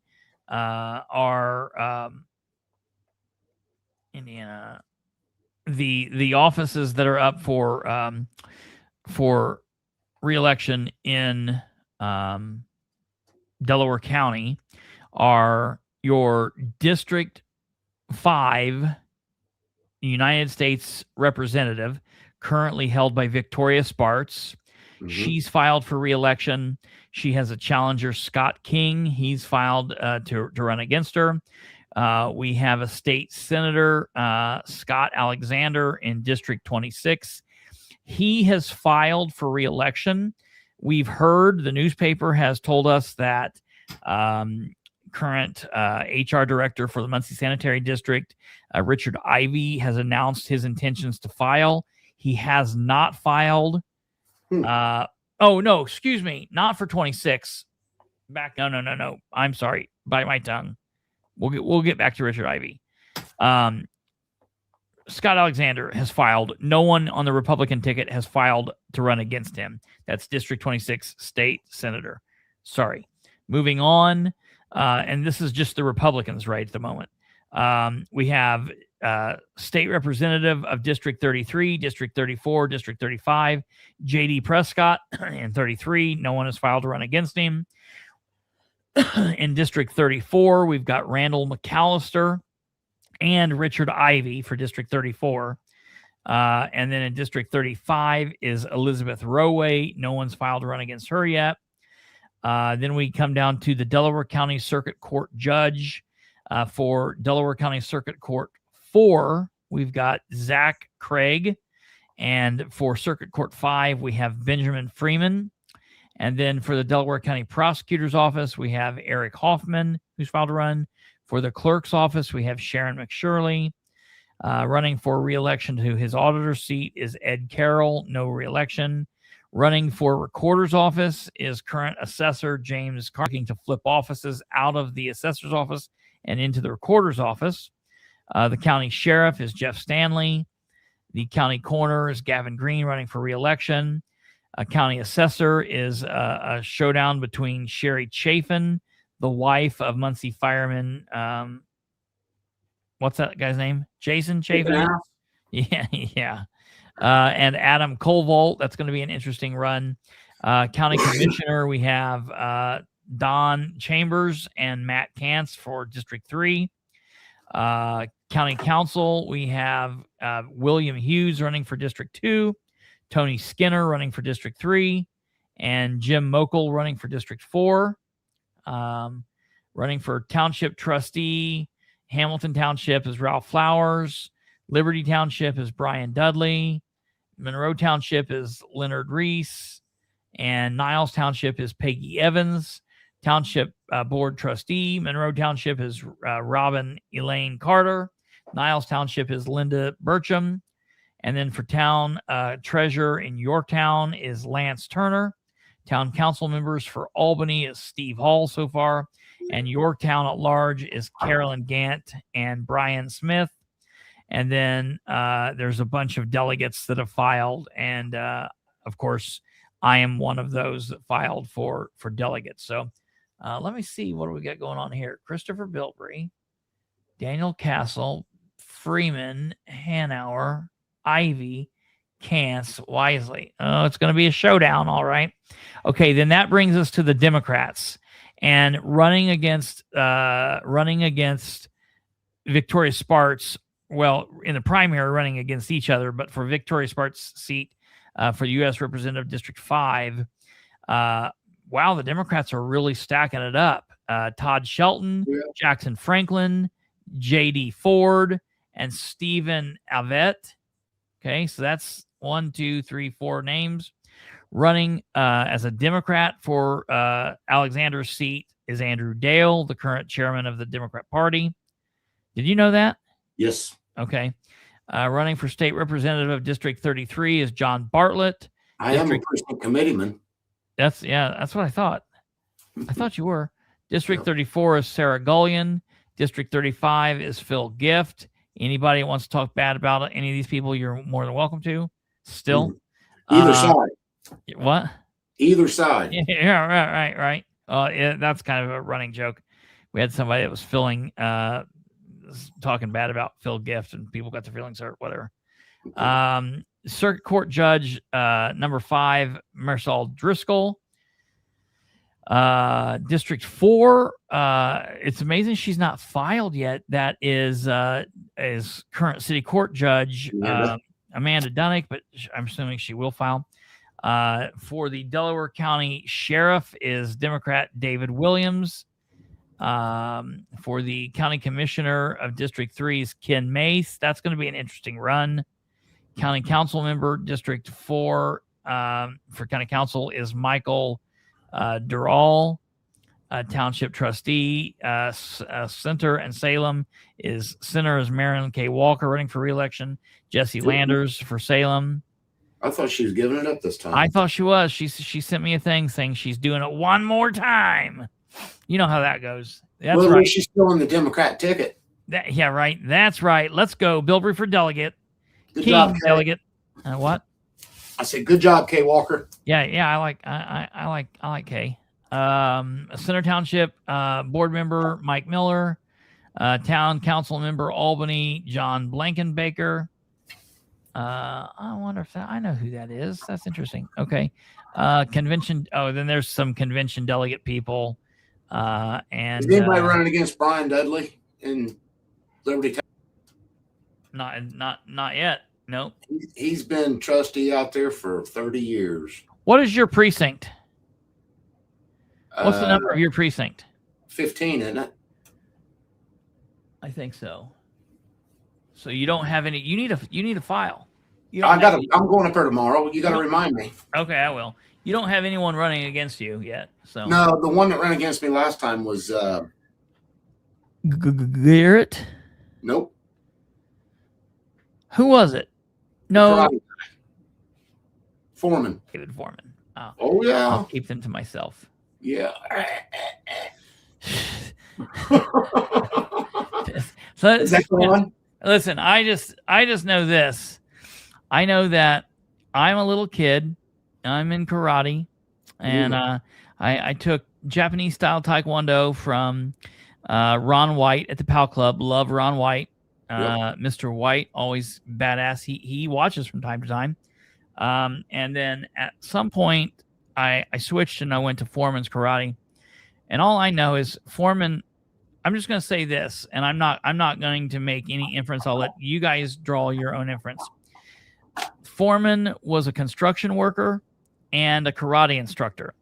are Indiana. The offices that are up for re-election in Delaware County are your District 5 United States Representative, currently held by Victoria Spartz. Mm-hmm. She's filed for re-election. She has a challenger, Scott King. He's filed to run against her. We have a state senator, Scott Alexander, in District 26. He has filed for re-election. We've heard, the newspaper has told us that current HR director for the Muncie Sanitary District, Richard Ivey, has announced his intentions to file. He has not filed. Oh no, excuse me, not for 26. No. I'm sorry. Bite my tongue. We'll get back to Richard Ivey. Scott Alexander has filed. No one on the Republican ticket has filed to run against him. That's District 26 state senator. Sorry. Moving on. And this is just the Republicans right at the moment. We have state representative of District 33, District 34, District 35, J.D. Prescott in 33. No one has filed to run against him. In District 34, we've got Randall McAllister and Richard Ivey for District 34. And then in District 35 is Elizabeth Roway. No one's filed to run against her yet. Then we come down to the Delaware County Circuit Court judge. For Delaware County Circuit Court 4, we've got Zach Craig. And for Circuit Court 5, we have Benjamin Freeman. And then for the Delaware County Prosecutor's Office, we have Eric Hoffman, who's filed to run. For the Clerk's Office, we have Sharon McShirley. Running for re-election to his auditor's seat is Ed Carroll, no re-election. Running for Recorder's Office is current Assessor James Carr, looking to flip offices out of the Assessor's Office and into the Recorder's Office. The County Sheriff is Jeff Stanley. The County Coroner is Gavin Green, running for re-election. County Assessor is a showdown between Sherry Chafin, the wife of Muncie fireman. What's that guy's name? Jason Chafin? Yeah. And Adam Colvolt. That's going to be an interesting run. County Commissioner, we have Don Chambers and Matt Kantz for District 3. County Council, we have William Hughes running for District 2. Tony Skinner running for District 3. And Jim Mokel running for District 4. Running for Township Trustee, Hamilton Township is Ralph Flowers. Liberty Township is Brian Dudley. Monroe Township is Leonard Reese. And Niles Township is Peggy Evans. Township Board Trustee, Monroe Township is Robin Elaine Carter. Niles Township is Linda Burcham. And then for Town Treasurer in Yorktown is Lance Turner. Town Council members for Albany is Steve Hall so far. And Yorktown at large is Carolyn Gant and Brian Smith. And then there's a bunch of delegates that have filed. And, of course, I am one of those that filed for delegates. So let me see. What do we got going on here? Christopher Bilbrey, Daniel Castle, Freeman, Hanauer, Ivy, Kantz, Wisely. Oh, it's going to be a showdown. All right. Okay. Then that brings us to the Democrats. And running against Victoria Sparks, well, in the primary, running against each other, but for Victoria Sparks' seat for the U.S. Representative District 5, wow, the Democrats are really stacking it up. Todd Shelton, Jackson Franklin, J.D. Ford, and Stephen Avett. Okay, so that's 1, 2, 3, 4 names. Running as a Democrat for Alexander's seat is Andrew Dale, the current chairman of the Democrat Party. Did you know that? Yes. Okay. Running for state representative of District 33 is John Bartlett. I am a personal committeeman. That's what I thought. I thought you were. District 34 is Sarah Gullion. District 35 is Phil Gift. Anybody that wants to talk bad about any of these people, you're more than welcome to. Still. Either side. What? Either side. Yeah, right. That's kind of a running joke. We had somebody that was talking bad about Phil Gift, and people got their feelings hurt, whatever. Circuit Court Judge number 5, Marisol Driscoll. District 4, it's amazing she's not filed yet. That is current City Court Judge Amanda Dunnick, but I'm assuming she will file. For the Delaware County Sheriff is Democrat David Williams. For the County Commissioner of District 3 is Ken Mace. That's going to be an interesting run. County Council member District 4 for County Council is Michael Dural. Township Trustee Center and Salem is Marilyn K. Walker running for re-election. Jesse Landers for Salem. I thought she was giving it up this time. I thought she was. She sent me a thing saying she's doing it one more time. You know how that goes. That's well, right. She's still on the Democrat ticket. Yeah, right. That's right. Let's go. Bilbrey for delegate. Good King job, Kay. delegate. What? I said, good job, Kay Walker. Yeah. I like Kay. Center Township board member Mike Miller, town council member Albany John Blankenbaker. I wonder if I know who that is. That's interesting. Okay. Convention. Oh, then there's some convention delegate people. And is anybody running against Brian Dudley in Liberty Town? Not yet. Nope. He's been trustee out there for 30 years. What is your precinct? What's the number of your precinct? 15, isn't it? I think so. So you don't have any. You need a file. I'm going up there tomorrow. You got to remind me. Okay, I will. You don't have anyone running against you yet. So no, the one that ran against me last time was Garrett. Nope. Who was it? No. Foreman. David Foreman. Oh yeah. I'll keep them to myself. Yeah. So is that the one? Listen, I just know this. I know that I'm a little kid. I'm in karate, and I took Japanese style taekwondo from Ron White at the PAL Club. Love Ron White. Mr. White, always badass. He watches from time to time. And then at some point I switched and I went to Foreman's karate. And all I know is Foreman, I'm just going to say this, and I'm not going to make any inference. I'll let you guys draw your own inference. Foreman was a construction worker and a karate instructor.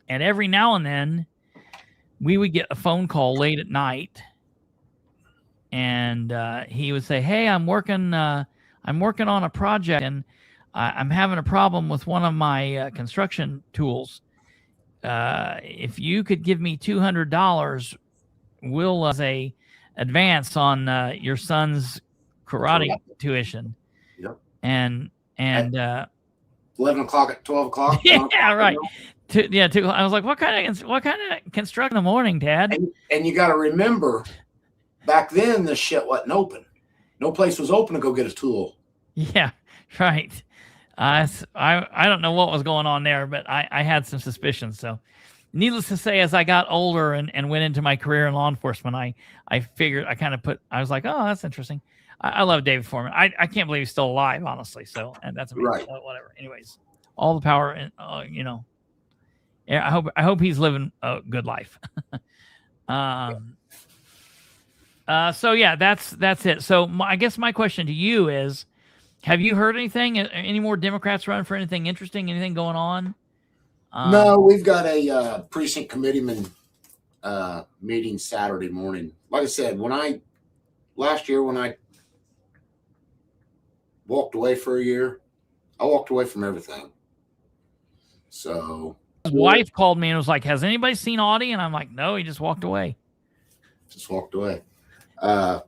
And every now and then we would get a phone call late at night, and he would say, "Hey, I'm working on a project, and I'm having a problem with one of my construction tools. If you could give me $200, we'll say advance on your son's karate tuition." Yep. And 11 o'clock at 12 o'clock. Yeah, right. I was like, what kind of construction in the morning, Dad? And you got to remember, back then this shit wasn't open. No place was open to go get a tool. Yeah, right. I don't know what was going on there, but I had some suspicions. So needless to say, as I got older and went into my career in law enforcement, I figured I was like, oh, that's interesting. I love David Foreman. I can't believe he's still alive, honestly. So, and that's amazing. Right. Whatever. Anyways, all the power, and yeah, I hope he's living a good life. So yeah, that's it. So I guess my question to you is, have you heard anything? Any more Democrats running for anything interesting? Anything going on? No, we've got a precinct committeeman meeting Saturday morning. Like I said, last year when I walked away for a year, I walked away from everything. So his wife called me and was like, "Has anybody seen Audie?" And I'm like, "No, he just walked away." Just walked away. And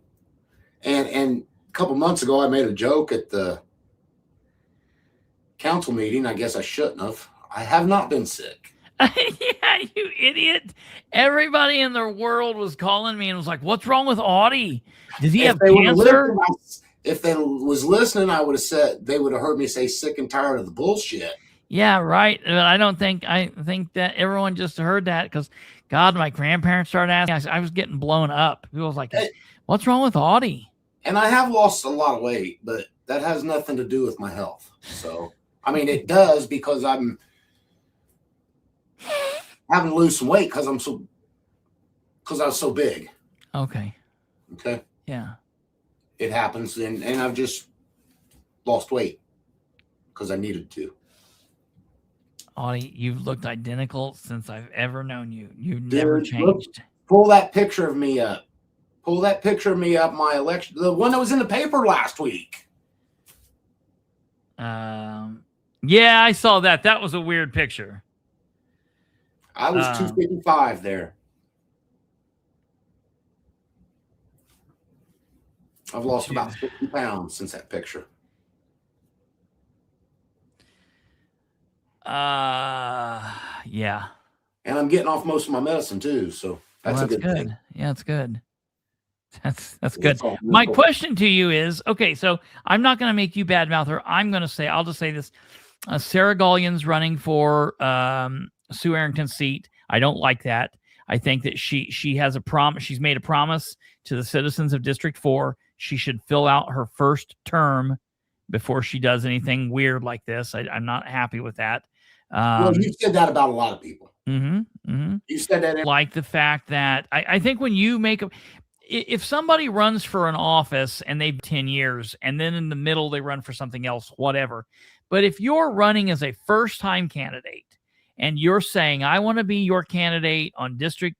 a couple months ago, I made a joke at the council meeting. I guess I shouldn't have. I have not been sick. Yeah, you idiot. Everybody in the world was calling me and was like, "What's wrong with Audie? Does he have cancer?" If they was listening, I would have said, they would have heard me say sick and tired of the bullshit. Yeah, right. But I think that everyone just heard that because, God, my grandparents started asking. I was getting blown up. People was like, "What's wrong with Audie?" And I have lost a lot of weight, but that has nothing to do with my health. So, I mean, it does because I'm having to lose some weight because I was so big. Okay. Yeah. It happens, and I've just lost weight because I needed to. Audie, you've looked identical since I've ever known you. You've never changed. Look, pull that picture of me up. Pull that picture of me up, my election, the one that was in the paper last week. Yeah, I saw that. That was a weird picture. I was 255 there. I've lost about 50 pounds since that picture. Yeah. And I'm getting off most of my medicine too, so that's Well, a good thing. Yeah, it's good. That's good. It's all My mental. question to you is, okay, so I'm not going to make you badmouth her. I'll just say this. Sarah Gallian's running for Sue Arrington's seat. I don't like that. I think that she has a promise. She's made a promise to the citizens of District 4. She should fill out her first term before she does anything weird like this. I'm not happy with that. Well, you said that about a lot of people. You said that. Like the fact that I think when you make if somebody runs for an office and they've 10 years and then in the middle they run for something else, whatever. But if you're running as a first-time candidate and you're saying, I want to be your candidate on District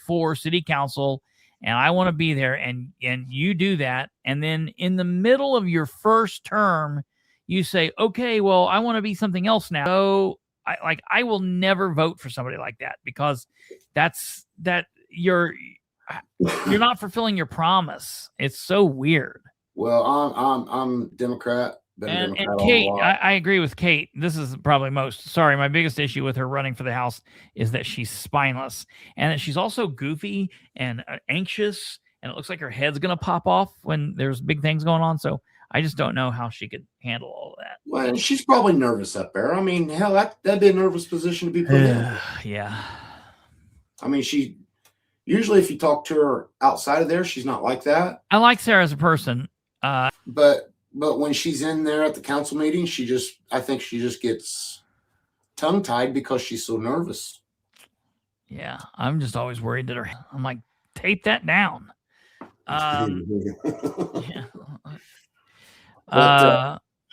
4 City Council, and I want to be there, and you do that, and then in the middle of your first term, you say, okay, well, I want to be something else now. So I will never vote for somebody like that, because you're not fulfilling your promise. It's so weird. Well, I'm Democrat. And Kate, I agree with Kate. This is probably my biggest issue with her running for the House is that she's spineless, and that she's also goofy and anxious, and it looks like her head's going to pop off when there's big things going on. So I just don't know how she could handle all of that. Well, she's probably nervous up there. I mean, hell, that'd be a nervous position to be put in. Yeah. I mean, usually if you talk to her outside of there, she's not like that. I like Sarah as a person. But when she's in there at the council meeting, I think she just gets tongue-tied because she's so nervous. Yeah, I'm just always worried that I'm like, tape that down. Yeah.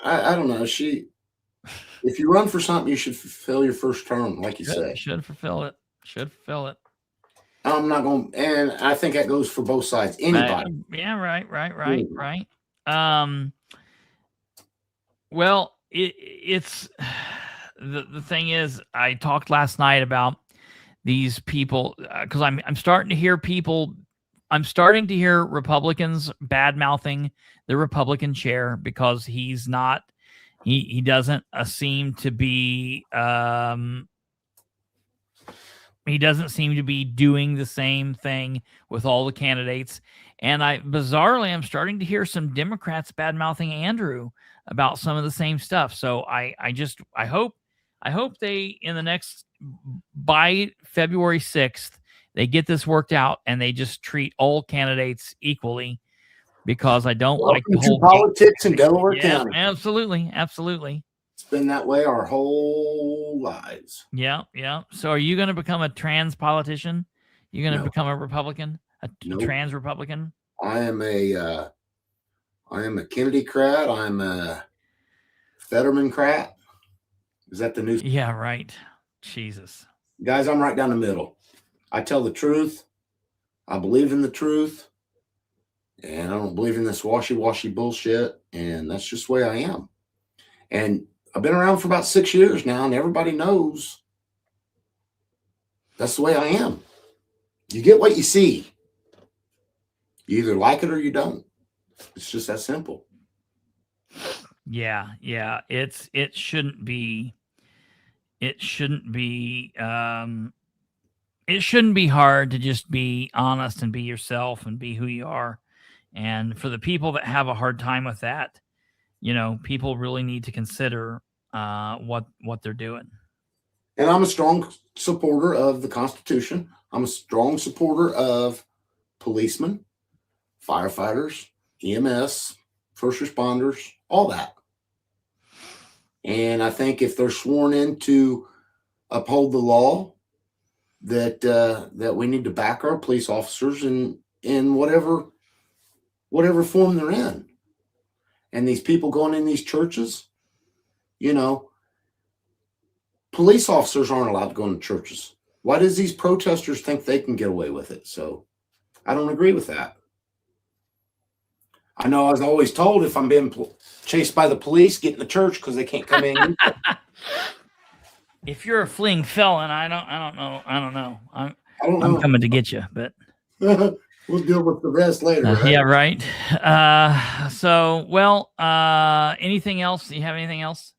I don't know. If you run for something, you should fulfill your first term, like you say. Should fulfill it. I'm not going, and I think that goes for both sides. Anybody. Yeah, right. Well, it's the thing is, I talked last night about these people because I'm starting to hear Republicans bad mouthing the Republican chair because he's not. He doesn't seem to be. He doesn't seem to be doing the same thing with all the candidates. And bizarrely, I'm starting to hear some Democrats bad mouthing Andrew about some of the same stuff. So I hope they by February 6th, they get this worked out and they just treat all candidates equally, because I don't like the whole politics in Delaware County. Absolutely. It's been that way our whole lives. Yeah. So are you going to become a trans politician? You're going to become a Republican, a trans Republican? I am a Kennedy-crat. I'm a Fetterman-crat. Is that the news? Yeah, right. Jesus. Guys, I'm right down the middle. I tell the truth. I believe in the truth. And I don't believe in this washy-washy bullshit. And that's just the way I am. And I've been around for about 6 years now, and everybody knows that's the way I am. You get what you see. You either like it or you don't. It's just that simple. Yeah. It shouldn't be hard to just be honest and be yourself and be who you are. And for the people that have a hard time with that, people really need to consider what they're doing. And I'm a strong supporter of the Constitution. I'm a strong supporter of policemen, firefighters, EMS, first responders, all that. And I think if they're sworn in to uphold the law, that we need to back our police officers in whatever form they're in. And these people going in these churches, police officers aren't allowed to go into churches. Why does these protesters think they can get away with it? So I don't agree with that. I know I was always told if I'm being chased by the police, get in the church because they can't come in. If you're a fleeing felon, I don't know. I'm coming to get you, but we'll deal with the rest later. Right? Yeah, right. Anything else? Do you have anything else?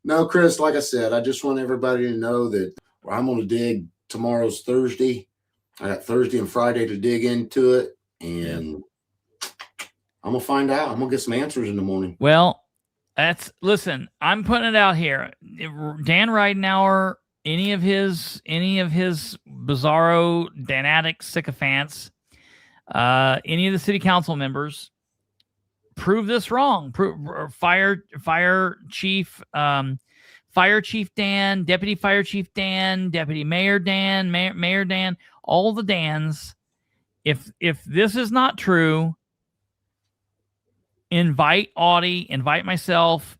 No, Chris, like I said, I just want everybody to know that I'm going to dig. Tomorrow's Thursday. I got Thursday and Friday to dig into it, and I'm going to find out. I'm going to get some answers in the morning. Well, listen, I'm putting it out here. Dan Ridenauer, any of his bizarro Danatic sycophants, any of the city council members, prove this wrong. Fire chief Dan, deputy fire chief Dan, deputy mayor Dan, mayor Dan, all the Dans. If this is not true, invite Audie, invite myself,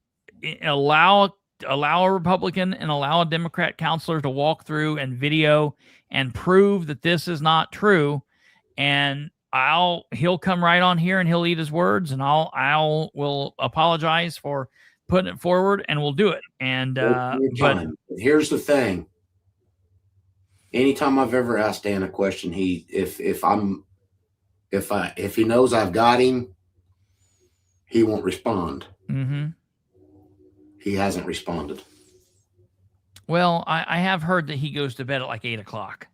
allow a Republican and allow a Democrat counselor to walk through and video and prove that this is not true. And he'll come right on here and he'll eat his words, and will apologize for putting it forward, and we'll do it. And but here's the thing. Anytime I've ever asked Dan a question, if he knows I've got him, he won't respond. Mm-hmm. He hasn't responded. Well, I have heard that he goes to bed at like 8 o'clock.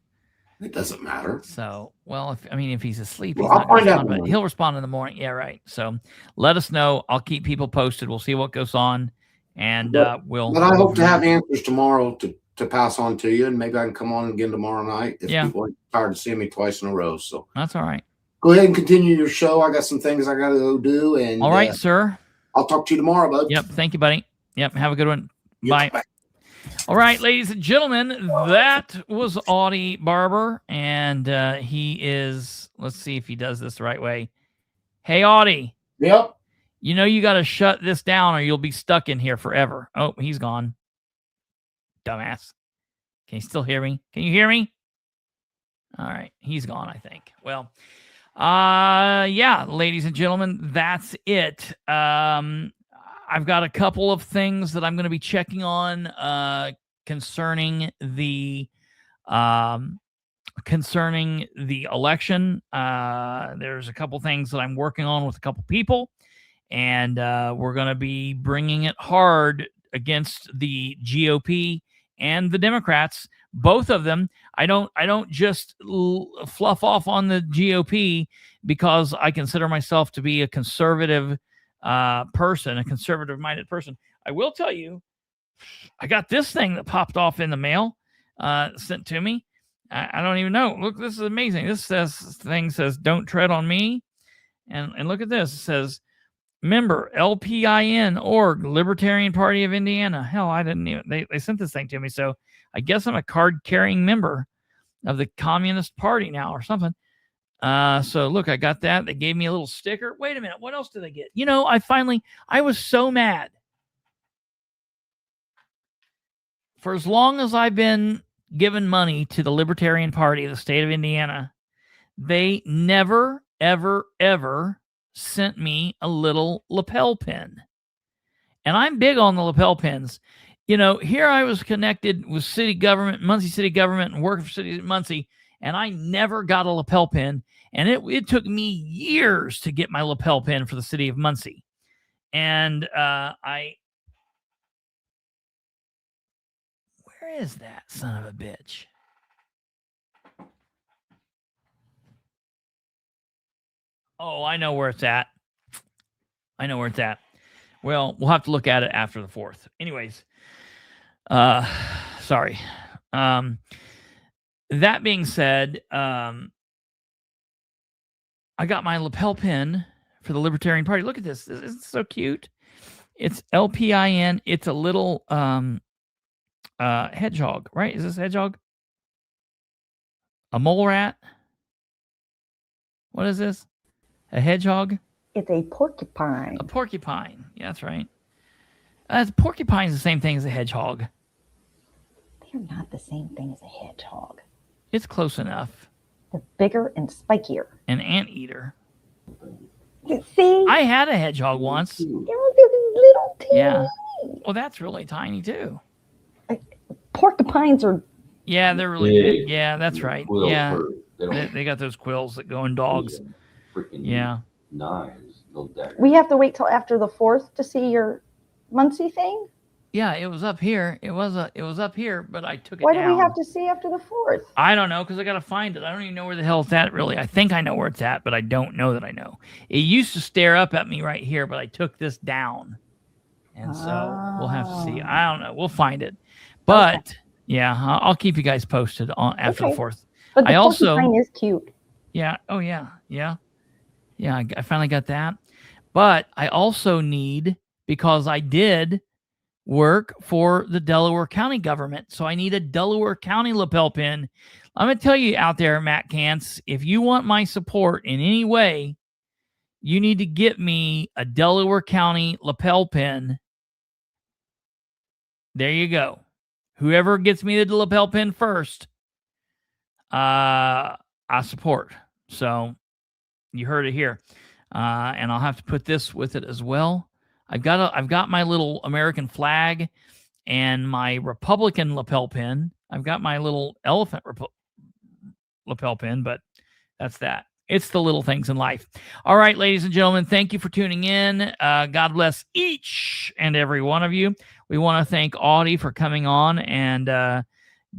It doesn't matter. So, well, if he's asleep, Well, he's I'll not gonna find out respond, but he'll respond in the morning. Yeah, right. So let us know. I'll keep people posted. We'll see what goes on, and we'll. But I hope to have answers tomorrow to pass on to you, and maybe I can come on again tomorrow night if people are tired of seeing me twice in a row. So that's all right. Go ahead and continue your show. I got some things I got to go do. And all right, sir. I'll talk to you tomorrow, bud. Yep. Thank you, buddy. Yep. Have a good one. Yep, bye. All right, ladies and gentlemen, that was Audie Barber, and he is. Let's see if he does this the right way. Hey, Audie. Yep. You know you got to shut this down, or you'll be stuck in here forever. Oh, he's gone. Dumbass. Can you still hear me? Can you hear me? All right, he's gone, I think. Well, yeah, ladies and gentlemen, that's it. I've got a couple of things that I'm going to be checking on concerning the election. There's a couple things that I'm working on with a couple people, and we're going to be bringing it hard against the GOP and the Democrats, both of them. I don't just fluff off on the GOP because I consider myself to be a conservative person, a conservative-minded person. I will tell you, I got this thing that popped off in the mail, sent to me. I don't even know. Look, this is amazing. This thing says, "Don't tread on me," and look at this. It says, "Member LPIN.org, Libertarian Party of Indiana." Hell, I didn't even. They sent this thing to me, so I guess I'm a card-carrying member of the Communist Party now, or something. So look, I got that. They gave me a little sticker. Wait a minute. What else did I get? You know, I was so mad. For as long as I've been giving money to the Libertarian Party of the state of Indiana, they never, ever, ever sent me a little lapel pin. And I'm big on the lapel pins. You know, here I was connected with city government, Muncie city government, and working for city of Muncie, and I never got a lapel pin. And it took me years to get my lapel pin for the city of Muncie. And where is that son of a bitch? Oh, I know where it's at. Well, we'll have to look at it after the 4th. Anyways, sorry. That being said, I got my lapel pin for the Libertarian Party. Look at this. This is so cute. It's LPIN. It's a little hedgehog, right? Is this hedgehog? A mole rat? What is this? A hedgehog? It's a porcupine. A porcupine. Yeah, that's right. Porcupine is the same thing as a hedgehog. They're not the same thing as a hedgehog. It's close enough. They're bigger and spikier. An anteater. See? I had a hedgehog once. They're little teeny. Yeah. Well, that's really tiny too. Porcupines are. Yeah, they're really big. Yeah, that's right. Yeah. They got those quills that go in dogs. Yeah. We have to wait till after the 4th to see your Muncie thing? Yeah, it was up here. It was up here, but I took it Why down. do we have to see after the 4th? I don't know, because I got to find it. I don't even know where the hell it's at, really. I think I know where it's at, but I don't know that I know. It used to stare up at me right here, but I took this down. And so we'll have to see. I don't know. We'll find it. But, yeah, I'll keep you guys posted on after the 4th. But the I also porcupine is cute. Yeah. Oh, yeah. Yeah. Yeah. I finally got that. But I also need, because I did work for the Delaware County government, so I need a Delaware County lapel pin. I'm going to tell you out there, Matt Kantz, if you want my support in any way, you need to get me a Delaware County lapel pin. There you go. Whoever gets me the lapel pin first, I support. So you heard it here. And I'll have to put this with it as well. I've got my little American flag and my Republican lapel pin. I've got my little elephant lapel pin, but that's that. It's the little things in life. All right, ladies and gentlemen, thank you for tuning in. God bless each and every one of you. We want to thank Audie for coming on and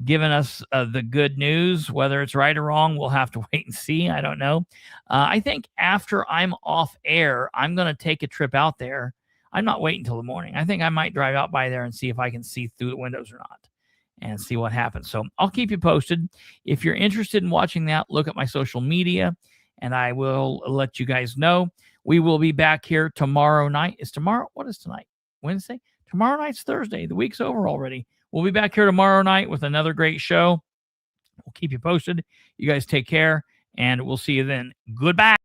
giving us the good news. Whether it's right or wrong, we'll have to wait and see. I don't know. I think after I'm off air, I'm going to take a trip out there. I'm not waiting until the morning. I think I might drive out by there and see if I can see through the windows or not and see what happens. So I'll keep you posted. If you're interested in watching that, look at my social media and I will let you guys know. We will be back here tomorrow night. Is tomorrow? What is tonight? Wednesday? Tomorrow night's Thursday. The week's over already. We'll be back here tomorrow night with another great show. We'll keep you posted. You guys take care, and we'll see you then. Goodbye.